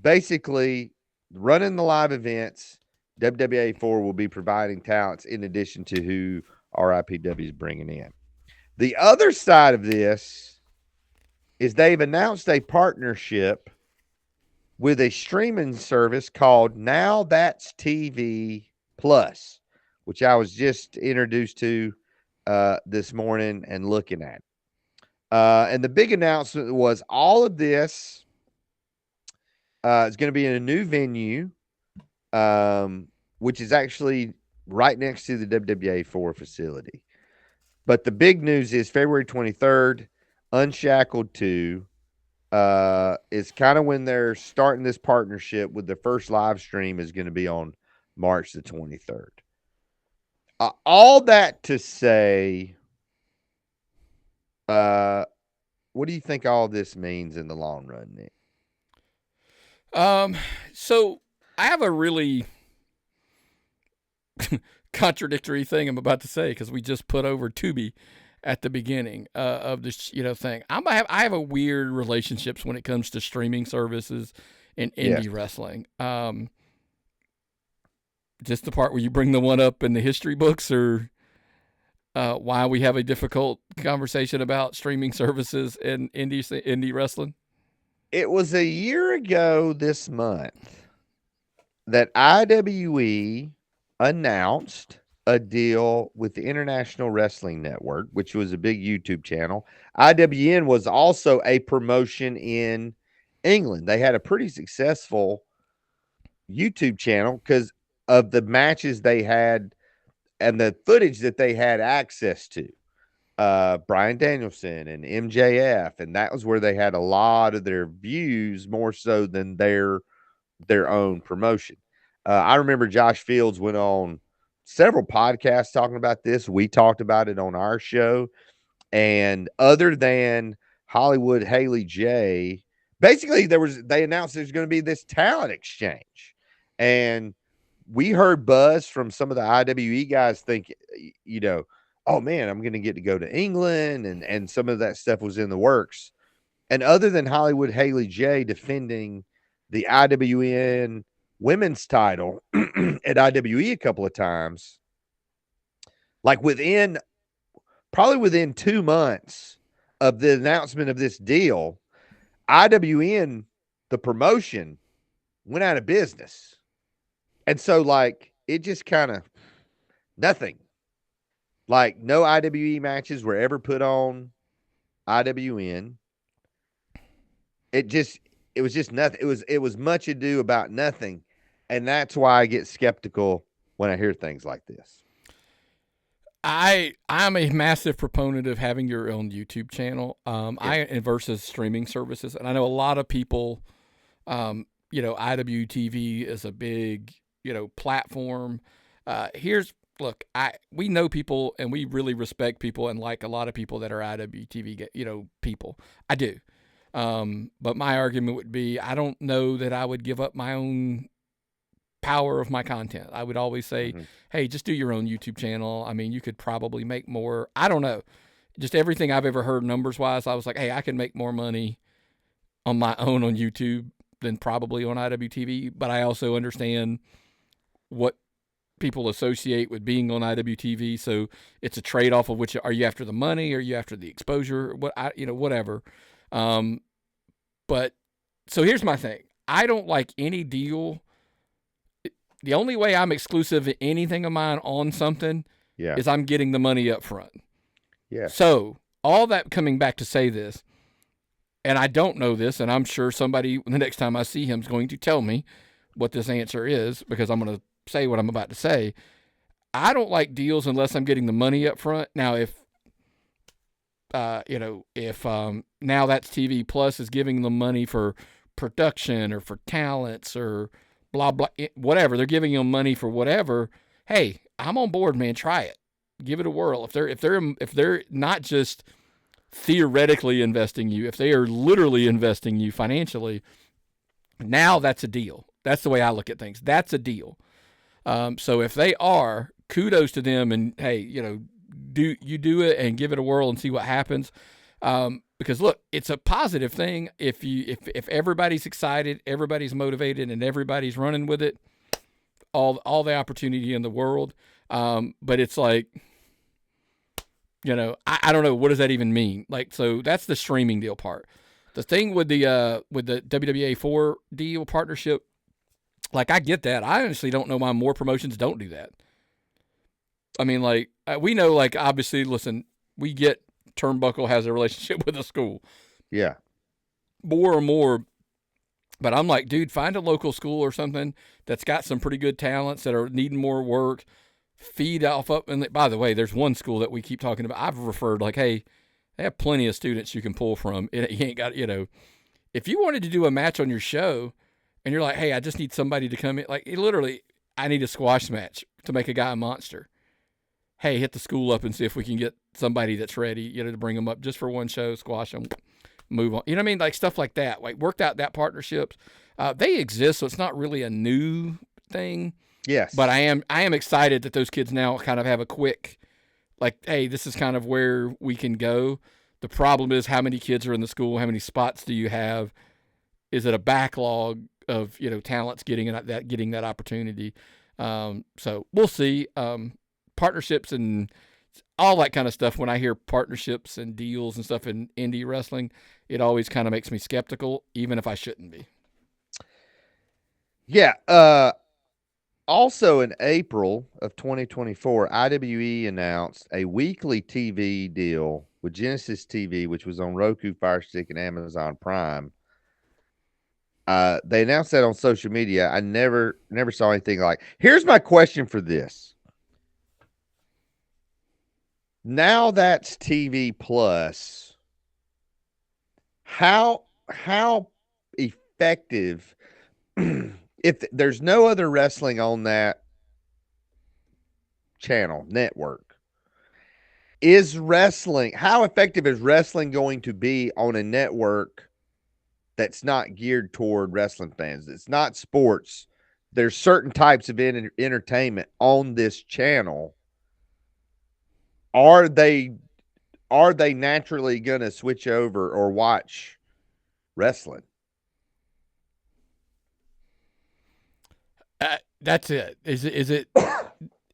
basically, running the live events, WWA4 will be providing talents in addition to who RIPW is bringing in. The other side of this is they've announced a partnership with a streaming service called Now That's TV Plus, which I was just introduced to this morning and looking at. And the big announcement was all of this is going to be in a new venue, which is actually right next to the WWA4 facility. But the big news is February 23rd, Unshackled 2 is kind of when they're starting this partnership with the first live stream is going to be on March the 23rd. All that to say, what do you think all this means in the long run, Nick? So I have a really contradictory thing I'm about to say because we just put over Tubi at the beginning of this, thing. I have a weird relationships when it comes to streaming services in indie wrestling. Just the part where you bring the one up in the history books, or why we have a difficult conversation about streaming services in indie wrestling. It was a year ago this month that IWE announced a deal with the International Wrestling Network, which was a big YouTube channel. IWN was also a promotion in England. They had a pretty successful YouTube channel because of the matches they had and the footage that they had access to. Bryan Danielson and MJF, and that was where they had a lot of their views more so than their own promotion. I remember Josh Fields went on several podcasts talking about this. We talked about it on our show, and other than Hollywood Haley J, basically they announced there's going to be this talent exchange, and we heard buzz from some of the IWE guys think, oh man, I'm going to get to go to England, and some of that stuff was in the works. And other than Hollywood Haley J defending the IWN women's title at IWE a couple of times, like probably within 2 months of the announcement of this deal, IWN, the promotion, went out of business. And so, like, it just kind of nothing. Like, no IWE matches were ever put on IWN. It was just nothing. It was much ado about nothing. And that's why I get skeptical when I hear things like this. I'm a massive proponent of having your own YouTube channel. Versus streaming services, and I know a lot of people. IWTV is a big platform. Here's look, we know people and we really respect people and like a lot of people that are IWTV, people. I do. But my argument would be I don't know that I would give up my own power of my content. I would always say, hey, just do your own YouTube channel. I mean, you could probably make more. I don't know. Just everything I've ever heard numbers wise, I was like, hey, I can make more money on my own on YouTube than probably on IWTV. But I also understand what people associate with being on IWTV. So it's a trade off of which are you after the money? Or are you after the exposure? Whatever. But so here's my thing. I don't like any deal. The only way I'm exclusive in anything of mine on something is I'm getting the money up front. Yeah. So all that coming back to say this, and I don't know this, and I'm sure somebody the next time I see him is going to tell me what this answer is because I'm going to say what I'm about to say. I don't like deals unless I'm getting the money up front. Now, if now that's TV Plus is giving them money for production or for talents or blah blah whatever, they're giving them money for whatever. Hey, I'm on board, man. Try it, give it a whirl. If they're not just theoretically investing you, if they are literally investing you financially, now that's a deal. That's the way I look at things. That's a deal. So if they are, kudos to them, and hey, do it and give it a whirl and see what happens. Because look, it's a positive thing if everybody's excited, everybody's motivated, and everybody's running with it. All the opportunity in the world. But it's like, I don't know, what does that even mean? Like, so that's the streaming deal part. The thing with the WWA4 deal partnership, like, I get that. I honestly don't know why more promotions don't do that. I mean, like, we know, like, obviously, listen, we get Turnbuckle has a relationship with a school. Yeah. More and more. But I'm like, dude, find a local school or something that's got some pretty good talents that are needing more work. Feed off up. And by the way, there's one school that we keep talking about. I've referred, like, hey, they have plenty of students you can pull from. You ain't got, if you wanted to do a match on your show and you're like, hey, I just need somebody to come in, like, literally, I need a squash match to make a guy a monster. Hey, hit the school up and see if we can get somebody that's ready, to bring them up just for one show, squash them, move on. You know what I mean? Like, stuff like that. Like, worked out that partnerships. They exist, so it's not really a new thing. Yes. But I am excited that those kids now kind of have a quick, like, hey, this is kind of where we can go. The problem is how many kids are in the school, how many spots do you have? Is it a backlog of, talents getting that opportunity? So we'll see. Partnerships and all that kind of stuff. When I hear partnerships and deals and stuff in indie wrestling, it always kind of makes me skeptical, even if I shouldn't be. Yeah. Also in April of 2024, IWE announced a weekly TV deal with Genesis TV, which was on Roku, Fire Stick, and Amazon Prime. They announced that on social media. I never saw anything like. Here's my question for this. Now that's TV Plus. How effective, if there's no other wrestling on that channel network, how effective is wrestling going to be on a network that's not geared toward wrestling fans? It's not sports. There's certain types of entertainment on this channel. Are they naturally going to switch over or watch wrestling? That's it. Is it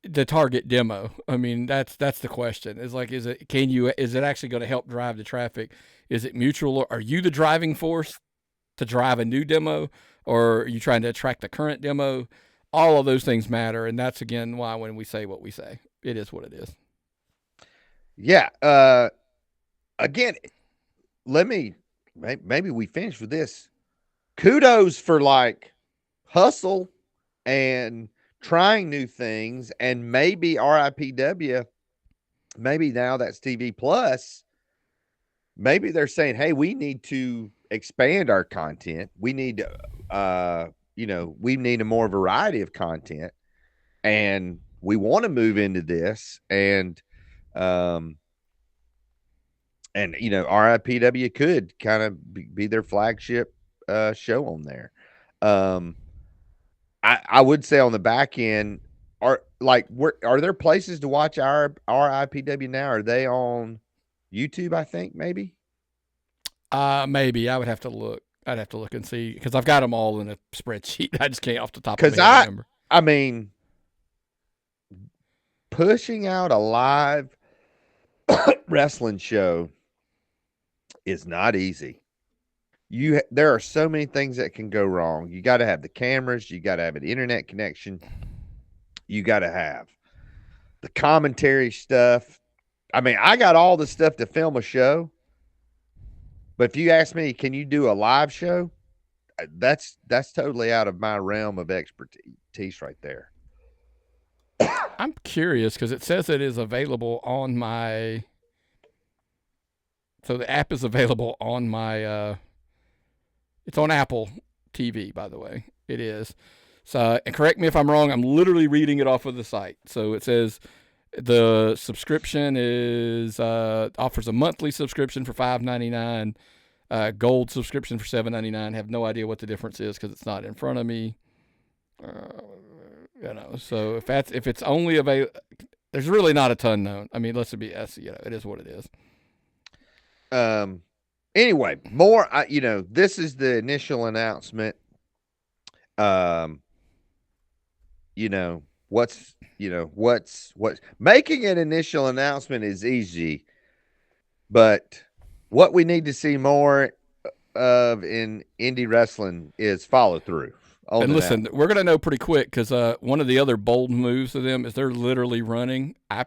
the target demo? I mean, that's the question. Is it actually going to help drive the traffic? Is it mutual? Are you the driving force to drive a new demo, or are you trying to attract the current demo? All of those things matter, and that's again why when we say what we say, it is what it is. Yeah. Again, maybe we finish with this. Kudos for like hustle and trying new things, and maybe RIPW, maybe now that's TV Plus. Maybe they're saying, hey, we need to expand our content. We need to, we need a more variety of content. And we want to move into this, um, and RIPW could kind of be their flagship show on there. Um, I would say on the back end, are there places to watch our RIPW now? Are they on YouTube? I think maybe. Maybe I would have to look. I'd have to look and see because I've got them all in a spreadsheet. I just can't off the top of my Because head remember. I mean, pushing out a live wrestling show is not easy. There are so many things that can go wrong. You got to have the cameras, you got to have an internet connection, you got to have the commentary stuff. I mean, I got all the stuff to film a show, but if you ask me, can you do a live show? That's totally out of my realm of expertise right there. I'm curious because it says it is available on my. So the app is available on my. It's on Apple TV, by the way. It is. So, and correct me if I'm wrong. I'm literally reading it off of the site. So it says the subscription is offers a monthly subscription for $5.99, gold subscription for $7.99. Have no idea what the difference is because it's not in front of me. So if it's only available, there's really not a ton known. I mean, let's be it is what it is. Anyway, more. This is the initial announcement. What's making an initial announcement is easy, but what we need to see more of in indie wrestling is follow through. And listen, we're gonna know pretty quick because one of the other bold moves of them is they're literally running. I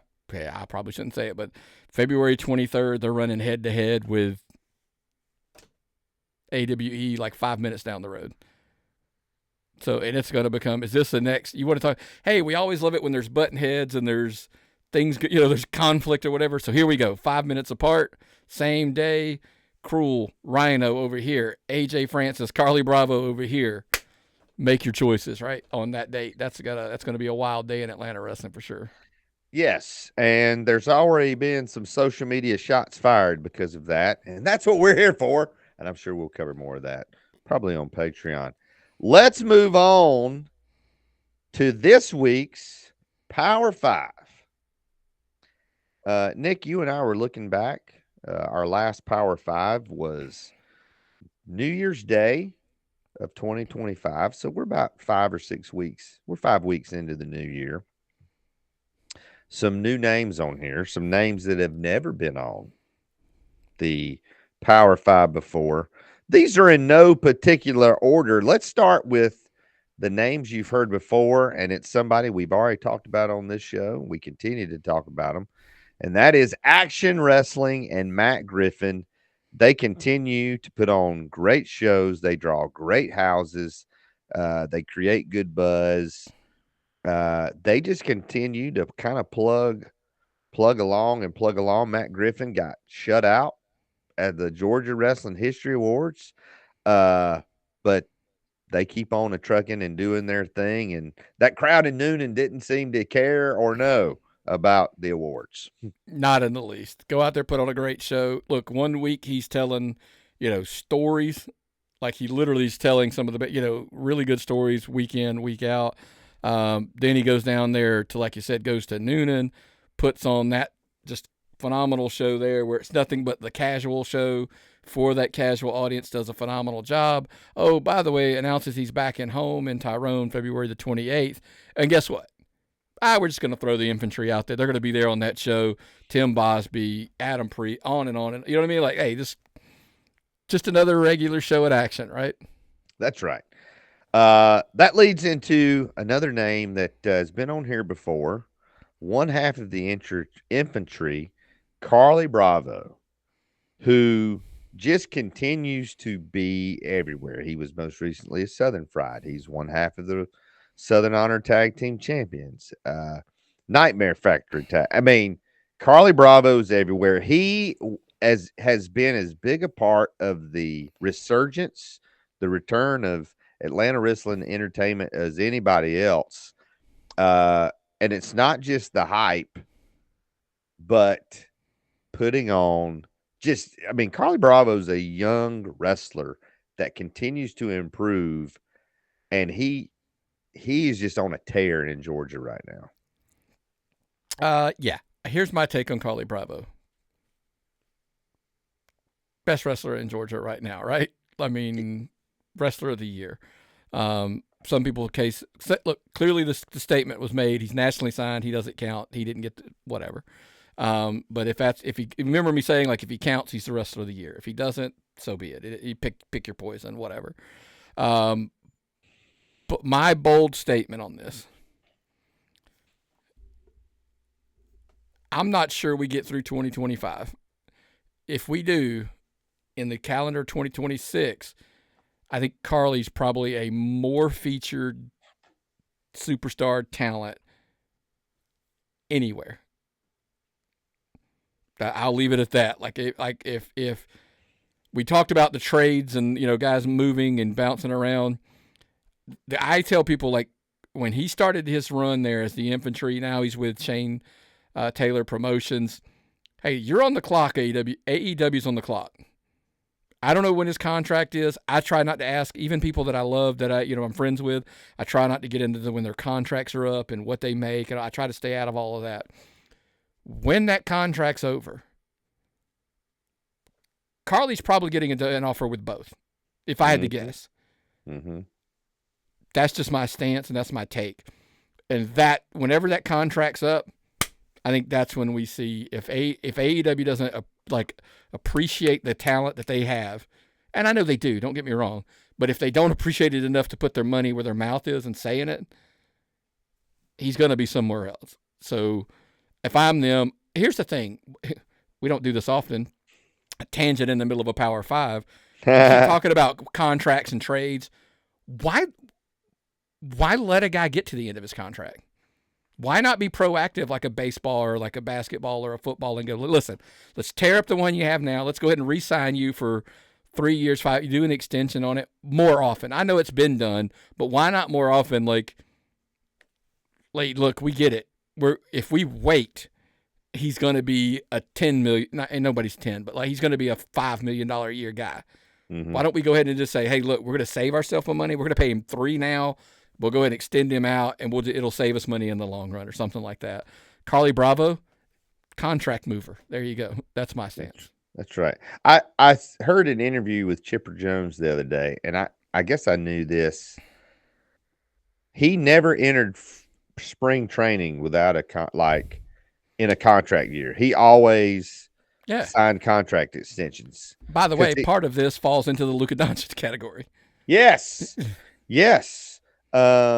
probably shouldn't say it, but February 23rd they're running head to head with AWE like 5 minutes down the road. So, and it's going to become, is this the next, you want to talk, hey, we always love it when there's button heads and there's things, there's conflict or whatever. So here we go, 5 minutes apart, same day, Cruel, Rhino over here, AJ Francis, Carly Bravo over here. Make your choices, right, on that date. That's gonna be a wild day in Atlanta wrestling for sure. Yes, and there's already been some social media shots fired because of that, and that's what we're here for. And I'm sure we'll cover more of that probably on Patreon. Let's move on to this week's Power 5. Nick, you and I were looking back. Our last Power 5 was New Year's Day of 2025. So we're about 5 or 6 weeks. We're 5 weeks into the new year. Some new names on here, some names that have never been on the Power 5 before. These are in no particular order. Let's start with the names you've heard before, and it's somebody we've already talked about on this show. We continue to talk about them, and that is Action Wrestling and Matt Griffin. They continue to put on great shows. They draw great houses. They create good buzz. They just continue to kind of plug along. Matt Griffin got shut out at the Georgia Wrestling History Awards. But they keep on a trucking and doing their thing. And that crowd in Noonan didn't seem to care or know about the awards. Not in the least. Go out there, put on a great show. Look, 1 week he's telling, stories. Like he literally is telling some of the, really good stories week in, week out. Then he goes down there to, like you said, goes to Noonan, puts on that just phenomenal show there where it's nothing but the casual show for that casual audience, does a phenomenal job. Oh, by the way, announces he's back in home in Tyrone, February the 28th. And guess what? We're just going to throw the infantry out there. They're going to be there on that show. Tim Bosby, Adam Pre, on and on. And, you know what I mean? Like, hey, just another regular show at Action, right? That's right. That leads into another name that has been on here before. One half of the infantry, Carly Bravo, who just continues to be everywhere. He was most recently a Southern Fried. He's one half of the Southern Honor Tag Team Champions. Nightmare Factory Tag. I mean, Carly Bravo's everywhere. He has been as big a part of the resurgence, the return of Atlanta Wrestling Entertainment as anybody else. And And it's not just the hype, but putting on Carly Bravo's a young wrestler that continues to improve, and he is just on a tear in Georgia right now. Yeah. Here's my take on Carly Bravo. Best wrestler in Georgia right now, right? I mean, wrestler of the year. Some people look, clearly the statement was made. He's nationally signed. He doesn't count. He didn't get whatever. But if he remember me saying, like, if he counts, he's the wrestler of the year. If he doesn't, so be it. You pick your poison, whatever. But my bold statement on this, I'm not sure we get through 2025. If we do, in the calendar 2026, I think Carly's probably a more featured superstar talent anywhere. I'll leave it at that. Like if we talked about the trades and, you know, guys moving and bouncing around, I tell people, like, when he started his run there as the infantry, now he's with Shane Taylor Promotions. Hey, you're on the clock, AEW. AEW's on the clock. I don't know when his contract is. I try not to ask even people that I love, that I'm friends with. I try not to get into when their contracts are up and what they make, and I try to stay out of all of that. When that contract's over, Carly's probably getting an offer with both, if I had to guess. Mm-hmm. That's just my stance, and that's my take. And that whenever that contract's up, I think that's when we see if AEW doesn't appreciate the talent that they have, and I know they do, don't get me wrong, but if they don't appreciate it enough to put their money where their mouth is and saying it, he's going to be somewhere else. So if I'm them, here's the thing. We don't do this often. A tangent in the middle of a Power 5. Keep talking about contracts and trades. Why let a guy get to the end of his contract? Why not be proactive like a baseball or like a basketball or a football and go, listen, let's tear up the one you have now. Let's go ahead and re-sign you for 3 years, 5. You do an extension on it more often. I know it's been done, but why not more often? Like, look, we get it. If we wait, he's going to be a $10 million, and nobody's 10, but like he's going to be a $5 million a year guy. Mm-hmm. Why don't we go ahead and just say, hey, look, we're going to save ourselves some money. We're going to pay him 3 now. We'll go ahead and extend him out, and it'll save us money in the long run or something like that. Carly Bravo, contract mover. There you go. That's my stance. That's right. I heard an interview with Chipper Jones the other day, and I guess I knew this. He never entered spring training without in a contract year. He always signed contract extensions. By the way, part of this falls into the Luka Doncic category. Yes. Yes. Yeah.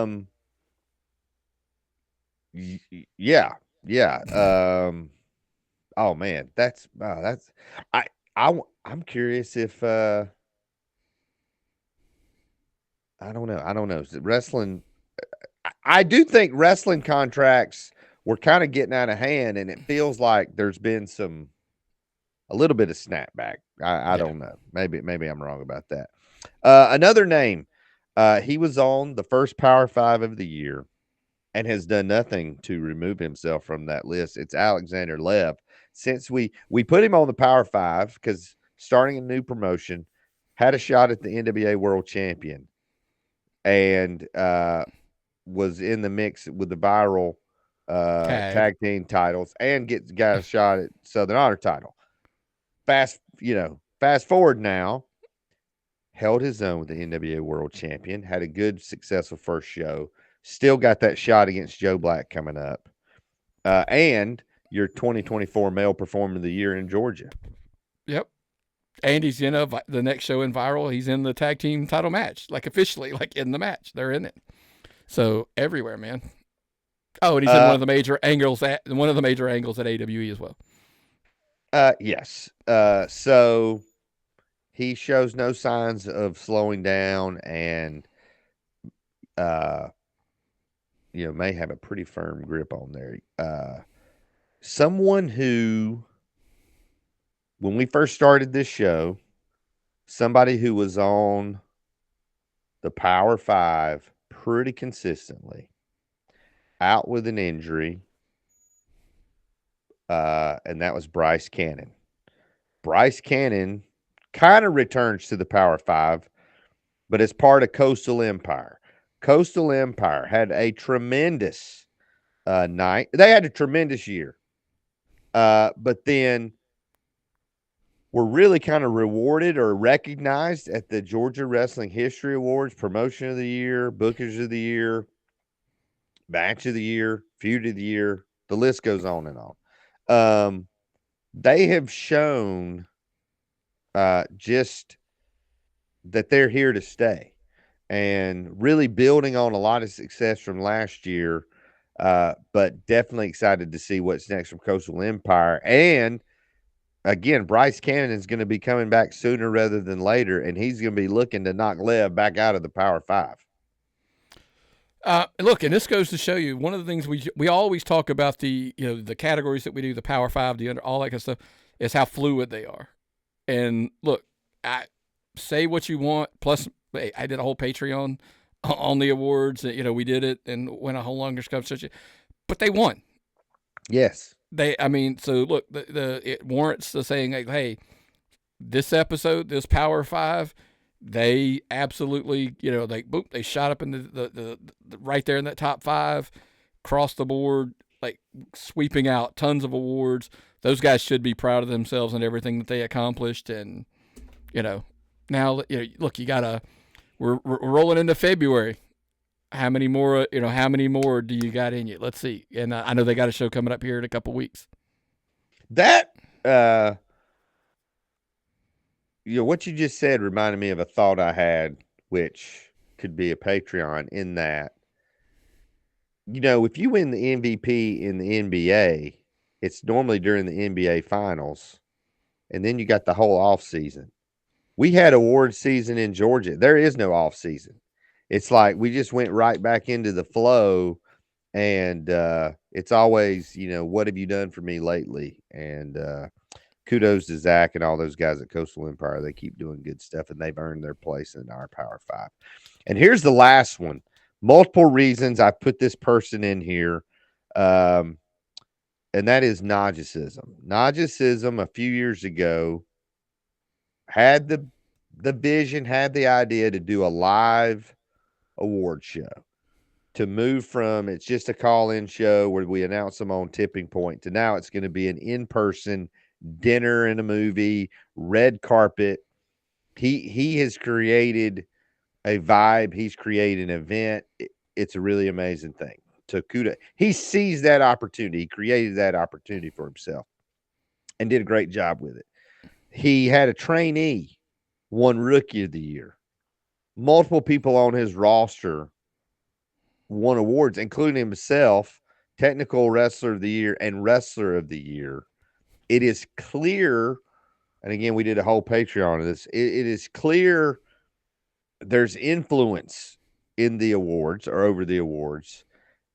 Oh man, I'm curious if I don't know. Wrestling, I do think wrestling contracts were kind of getting out of hand, and it feels like there's been a little bit of snapback. I don't know. Maybe I'm wrong about that. Another name, he was on the first Power 5 of the year and has done nothing to remove himself from that list. It's Alexander Lev. Since we put him on the Power 5 because starting a new promotion, had a shot at the NWA World Champion, and was in the mix with the viral tag team titles, and got a shot at Southern Honor title. Fast forward now, held his own with the NWA World Champion, had a good, successful first show, still got that shot against Joe Black coming up, and your 2024 Male Performer of the Year in Georgia. Yep. And he's in the next show in Viral. He's in the tag team title match, like officially, like in the match. They're in it. So everywhere, man. Oh, and he's in one of the major angles at AWE as well. Yes. So he shows no signs of slowing down, and may have a pretty firm grip on there. Someone who, when we first started this show, somebody who was on the Power 5 pretty consistently, out with an injury, and that was Bryce Cannon. Bryce Cannon kind of returns to the Power Five, but as part of Coastal Empire. Coastal Empire had a tremendous night. They had a tremendous year, but then were really kind of rewarded or recognized at the Georgia Wrestling History Awards, Promotion of the Year, Bookers of the Year, Match of the Year, Feud of the Year. The list goes on and on. They have shown just that they're here to stay and really building on a lot of success from last year. But definitely excited to see what's next from Coastal Empire. And again, Bryce Cannon is going to be coming back sooner rather than later, and he's going to be looking to knock Lev back out of the Power Five. Look, and this goes to show you one of the things we always talk about the categories that we do, the Power Five, the under, all that kind of stuff, is how fluid they are. And look, I say what you want. Plus, I did a whole Patreon on the awards. We did it and went a whole longer conversation, but they won. Yes. So look, it warrants the saying, like, hey, this episode, this Power Five, they absolutely, they shot up in the right there in that top five, crossed the board, like sweeping out tons of awards. Those guys should be proud of themselves and everything that they accomplished. And now look, we're rolling into February. How many more? How many more do you got in you? Let's see. And I know they got a show coming up here in a couple weeks. That what you just said reminded me of a thought I had, which could be a Patreon. In that, if you win the MVP in the NBA, it's normally during the NBA Finals, and then you got the whole off season. We had award season in Georgia. There is no off season. It's like we just went right back into the flow, and it's always, what have you done for me lately? And kudos to Zach and all those guys at Coastal Empire. They keep doing good stuff, and they've earned their place in our Power Five. And here's the last one. Multiple reasons I put this person in here, and that is Nagicism. Nagicism a few years ago had the vision, had the idea to do a live award show, to move from it's just a call-in show where we announce them on Tipping Point to now it's going to be an in-person dinner and a movie, red carpet. He has created a vibe. He's created an event. It's a really amazing thing. So kudos. He seized that opportunity. He created that opportunity for himself and did a great job with it. He had a trainee, won Rookie of the Year. Multiple people on his roster won awards, including himself, Technical Wrestler of the Year and Wrestler of the Year. It is clear, and again, we did a whole Patreon of this. It is clear there's influence in the awards or over the awards.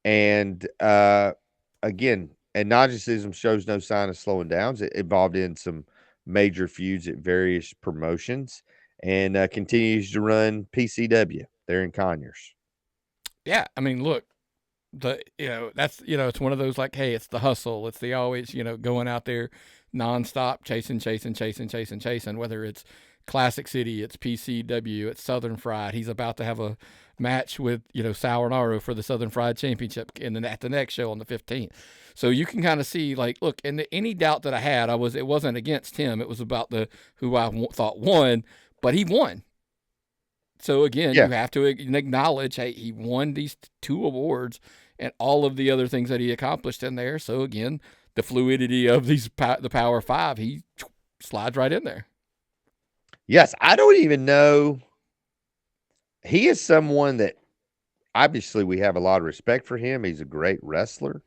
And again, and Nagicism shows no sign of slowing down. It involved in some major feuds at various promotions and continues to run PCW there in Conyers. Yeah, look, that's it's one of those like, hey, it's the hustle. It's the always going out there nonstop chasing. Whether it's Classic City, it's PCW, it's Southern Fried. He's about to have a match with Sour Naro for the Southern Fried Championship at the next show on the 15th. So you can kind of see, like, look, and any doubt that I had, it wasn't against him. It was about who I thought won, but he won. So again, you have to acknowledge, hey, he won these 2 awards and all of the other things that he accomplished in there. So again, the fluidity of the Power Five, he slides right in there. Yes, I don't even know. He is someone that obviously we have a lot of respect for him. He's a great wrestler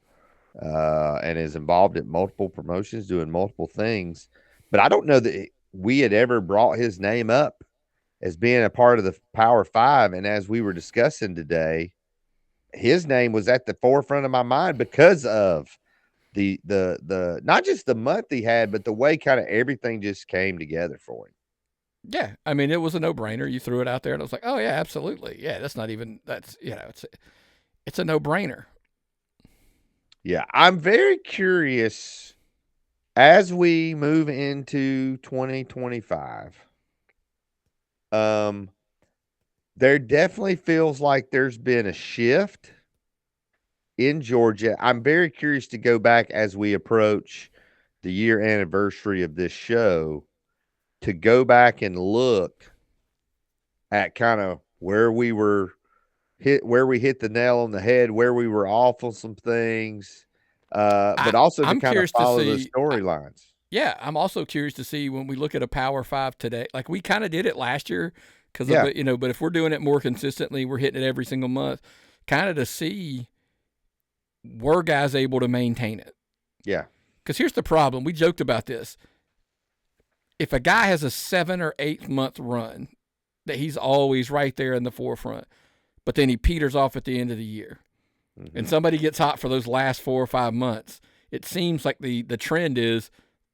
and is involved in multiple promotions, doing multiple things. But I don't know that we had ever brought his name up as being a part of the Power Five. And as we were discussing today, his name was at the forefront of my mind because of the not just the month he had, but the way kind of everything just came together for him. Yeah, it was a no-brainer. You threw it out there, and I was like, oh yeah, absolutely. Yeah, it's a no-brainer. Yeah, I'm very curious as we move into 2025. Um, there definitely feels like there's been a shift in Georgia. I'm very curious to go back as we approach the year anniversary of this show to go back and look at kind of where we were where we hit the nail on the head, where we were off on some things, but also to I'm kind of curious to follow the see. storylines. Yeah, I'm also curious to see when we look at a Power Five today. Like we kind of did it last year, because Yeah, but if we're doing it more consistently, we're hitting it every single month. Kind of to see were guys able to maintain it. yeah, Because here's the problem. We joked about this. If a guy has a 7 or 8 month run, that he's always right there in the forefront, but then he peters off at the end of the year, and somebody gets hot for those last 4 or 5 months, it seems like the trend is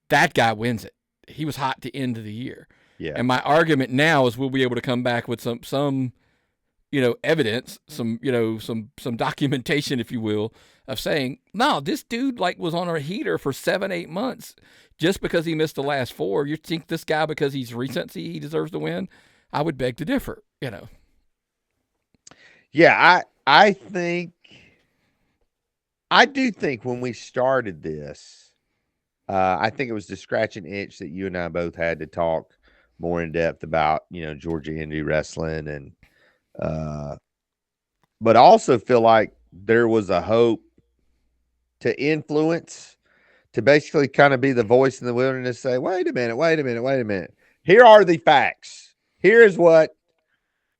that guy wins it. He was hot to end of the year. yeah, And my argument now is we'll be able to come back with some evidence, some documentation, if you will, of saying, no, this dude like was on a heater for 7, 8 months just because he missed the last 4. You think this guy, because he's recency, he deserves to win? I would beg to differ, yeah. I do think when we started this, I think it was the scratch and itch that you and I both had to talk more in depth about, Georgia Indy Wrestling, and but I also feel like there was a hope to influence, to basically kind of be the voice in the wilderness, say, wait a minute, wait a minute, wait a minute. Here are the facts. Here's what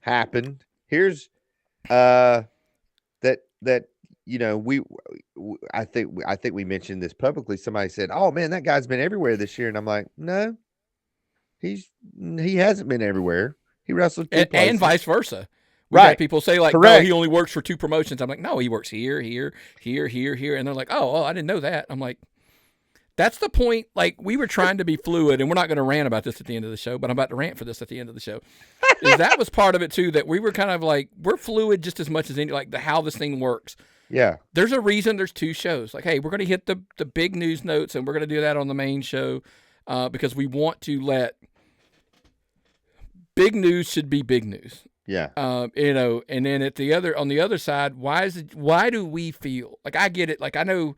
happened. Here's that I think we mentioned this publicly. Somebody said, "Oh man, that guy's been everywhere this year," and I'm like, "No, he hasn't been everywhere. He wrestled 2 places, and vice versa. We've right? had people say like, Correct. no, he only works for 2 promotions. I'm like, no, he works here, here, here, here, here, and they're like, oh, I didn't know that. I'm like, that's the point. Like, we were trying to be fluid, and we're not going to rant about this at the end of the show, but I'm about to rant for this at the end of the show. Is that was part of it too, that we were kind of like, we're fluid just as much as any, like how this thing works. Yeah, There's a reason there's 2 shows. Like, hey, we're going to hit the big news notes, and we're going to do that on the main show, because we want to let big news should be big news. yeah, And then on the other side, why do we feel like, I get it? Like, I know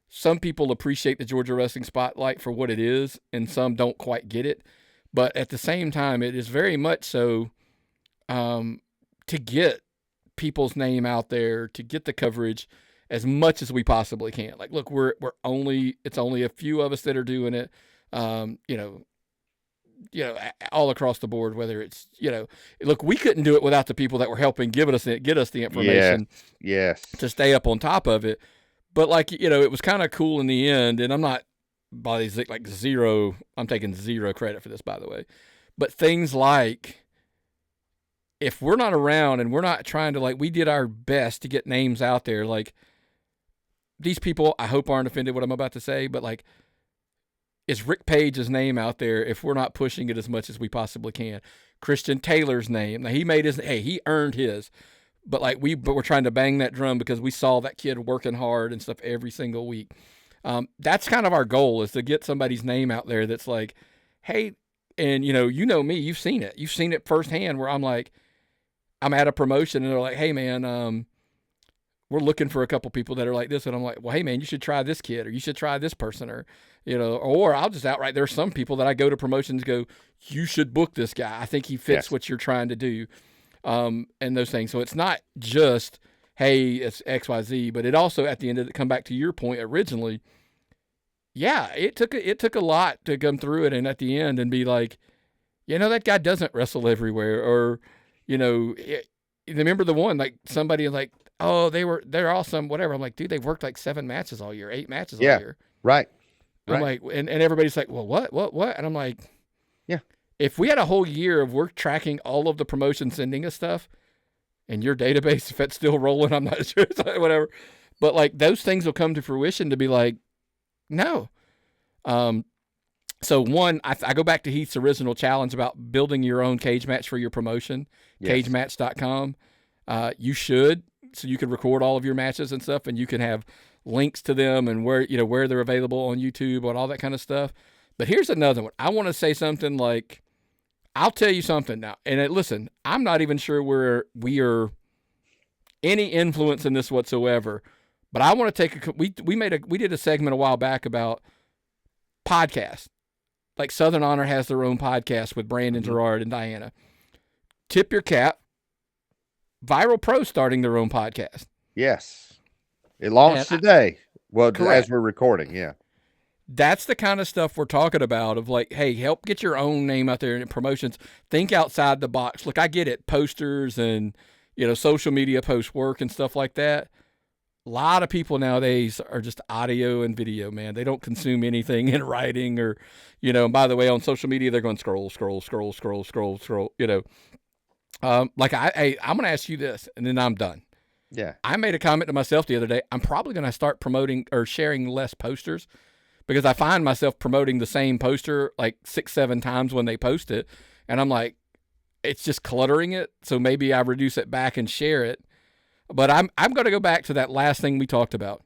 some people appreciate the Georgia Wrestling Spotlight for what it is, and some don't quite get it. But at the same time, it is very much so, to get people's name out there, to get the coverage as much as we possibly can. Like, look, it's only a few of us that are doing it. All across the board, whether it's, look, we couldn't do it without the people that were helping get us the information yes, to stay up on top of it. But like, it was kind of cool in the end, and I'm not I'm taking zero credit for this, by the way. But things like, if we're not around and we're not trying to, like, we did our best to get names out there, like, these people, I hope aren't offended what I'm about to say, but like, is Rick Page's name out there if we're not pushing it as much as we possibly can? Christian Taylor's name. Now, he earned his, but we're trying to bang that drum because we saw that kid working hard and stuff every single week. That's kind of our goal, is to get somebody's name out there that's like, hey, and me, you've seen it firsthand, where I'm like, I'm at a promotion and they're like, hey man, we're looking for a couple people that are like this. And I'm like, well, hey man, you should try this kid, or you should try this person, or I'll just outright, there's some people that I go to promotions, go, you should book this guy. I think he fits what you're trying to do. And those things. So it's not just, hey, it's XYZ, but it also, at the end of it, come back to your point originally. Yeah, it took a lot to come through it. And at the end and be like, that guy doesn't wrestle everywhere, or, remember the one, like somebody like, oh, they're awesome, whatever. I'm like, dude, they've worked like 7 matches all year, 8 matches all year. Right. I'm like, and everybody's like, well, what? And I'm like, yeah, if we had a whole year of work tracking all of the promotions sending us stuff, and your database, if it's still rolling, I'm not sure, whatever. But like, those things will come to fruition to be like, no. So one, I go back to Heath's original challenge about building your own cage match for your promotion, cagematch.com. You should, so you can record all of your matches and stuff, and you can have links to them and where they're available on YouTube and all that kind of stuff. But here's another one. I want to say something like, I'll tell you something now. And listen, I'm not even sure we are any influence in this whatsoever. But I want to take we did a segment a while back about podcasts. Like Southern Honor has their own podcast with Brandon Gerard and Diana. Tip your cap. Viral Pro starting their own podcast. Yes. It launched today. Well, correct. As we're recording, yeah. That's the kind of stuff we're talking about of like, hey, help get your own name out there in promotions. Think outside the box. Look, I get it. Posters and, social media posts work and stuff like that. A lot of people nowadays are just audio and video, man. They don't consume anything in writing or, and by the way, on social media, they're going scroll. Like I'm going to ask you this and then I'm done. Yeah. I made a comment to myself the other day. I'm probably going to start promoting or sharing less posters because I find myself promoting the same poster like 6-7 times when they post it. And I'm like, it's just cluttering it. So maybe I reduce it back and share it. But I'm going to go back to that last thing we talked about.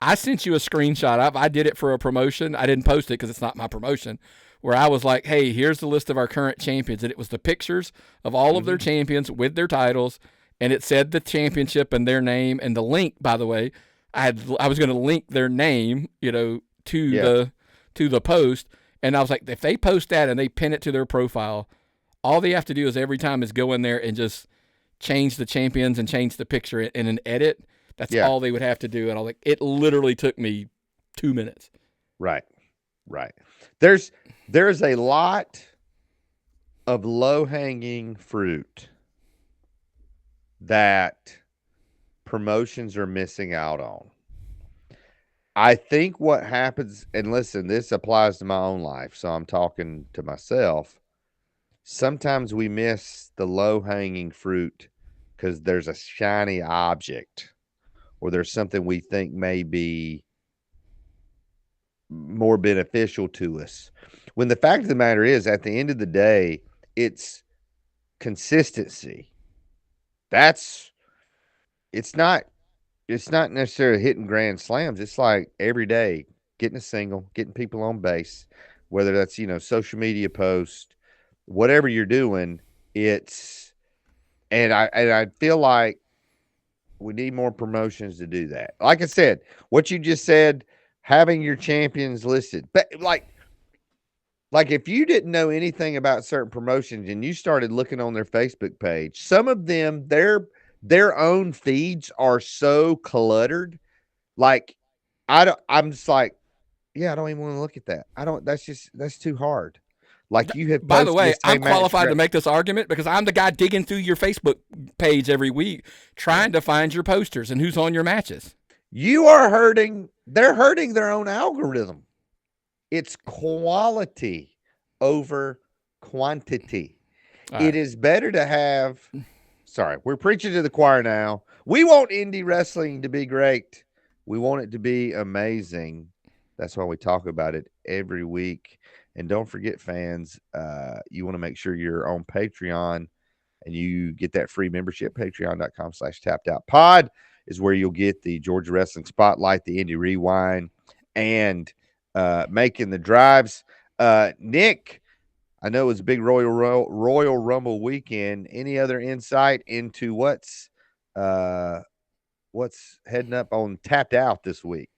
I sent you a screenshot. I did it for a promotion. I didn't post it because it's not my promotion. Where I was like, hey, here's the list of our current champions. And it was the pictures of all of their champions with their titles. And it said the championship and their name. And the link, by the way, I was going to link their name, to the post. And I was like, if they post that and they pin it to their profile, all they have to do is every time is go in there and just change the champions and change the picture in an edit. That's all they would have to do. And I was like, it literally took me 2 minutes. Right. There's a lot of low-hanging fruit that promotions are missing out on. I think what happens, and listen, this applies to my own life, so I'm talking to myself. Sometimes we miss the low-hanging fruit because there's a shiny object or there's something we think may be more beneficial to us. When the fact of the matter is, at the end of the day, it's consistency. It's not necessarily hitting grand slams. It's like every day getting a single, getting people on base, whether that's, social media post, whatever you're doing. And I feel like we need more promotions to do that. Like I said, what you just said, having your champions listed, but like if you didn't know anything about certain promotions and you started looking on their Facebook page, some of them, their own feeds are so cluttered. Like I'm just like, yeah, I don't even want to look at that. That's too hard. Like you have. By the way, I'm qualified to make this argument because I'm the guy digging through your Facebook page every week, trying to find your posters and who's on your matches. You are hurting. They're hurting their own algorithm. It's quality over quantity. It is better to have. Sorry, we're preaching to the choir now. We want indie wrestling to be great. We want it to be amazing. That's why we talk about it every week. And don't forget, fans, you want to make sure you're on Patreon and you get that free membership. Patreon.com/tappedOutPod is where you'll get the Georgia Wrestling Spotlight, the Indie Rewind, and Making the Drives. Nick, I know it was a big Royal Rumble weekend. Any other insight into what's heading up on Tapped Out this week?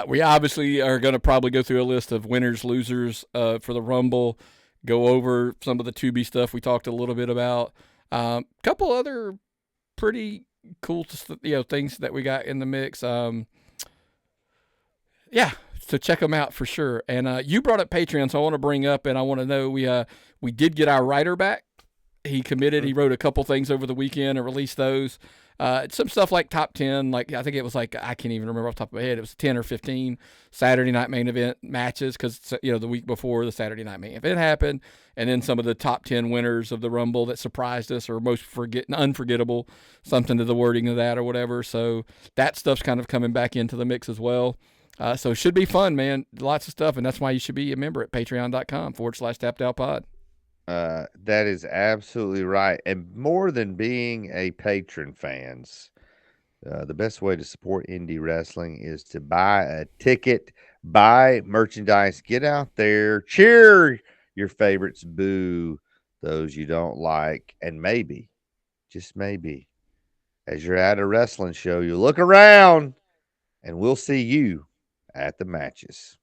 We obviously are going to probably go through a list of winners, losers for the Rumble, go over some of the Tubi stuff we talked a little bit about. Couple other pretty cool things that we got in the mix. So check them out for sure. And you brought up Patreon, so I want to bring up and I want to know we did get our writer back. He committed. He wrote a couple things over the weekend and released those. Some stuff like top 10, like I think it was like, I can't even remember off the top of my head. It was 10 or 15 Saturday night main event matches because, the week before the Saturday night main event happened. And then some of the top 10 winners of the Rumble that surprised us or most unforgettable, something to the wording of that or whatever. So that stuff's kind of coming back into the mix as well. So it should be fun, man. Lots of stuff. And that's why you should be a member at patreon.com/tappedOutPod. That is absolutely right. And more than being a patron, fans, The best way to support indie wrestling is to buy a ticket, buy merchandise, get out there, cheer your favorites, boo those you don't like, and maybe, just maybe, as you're at a wrestling show, you look around and we'll see you at the matches.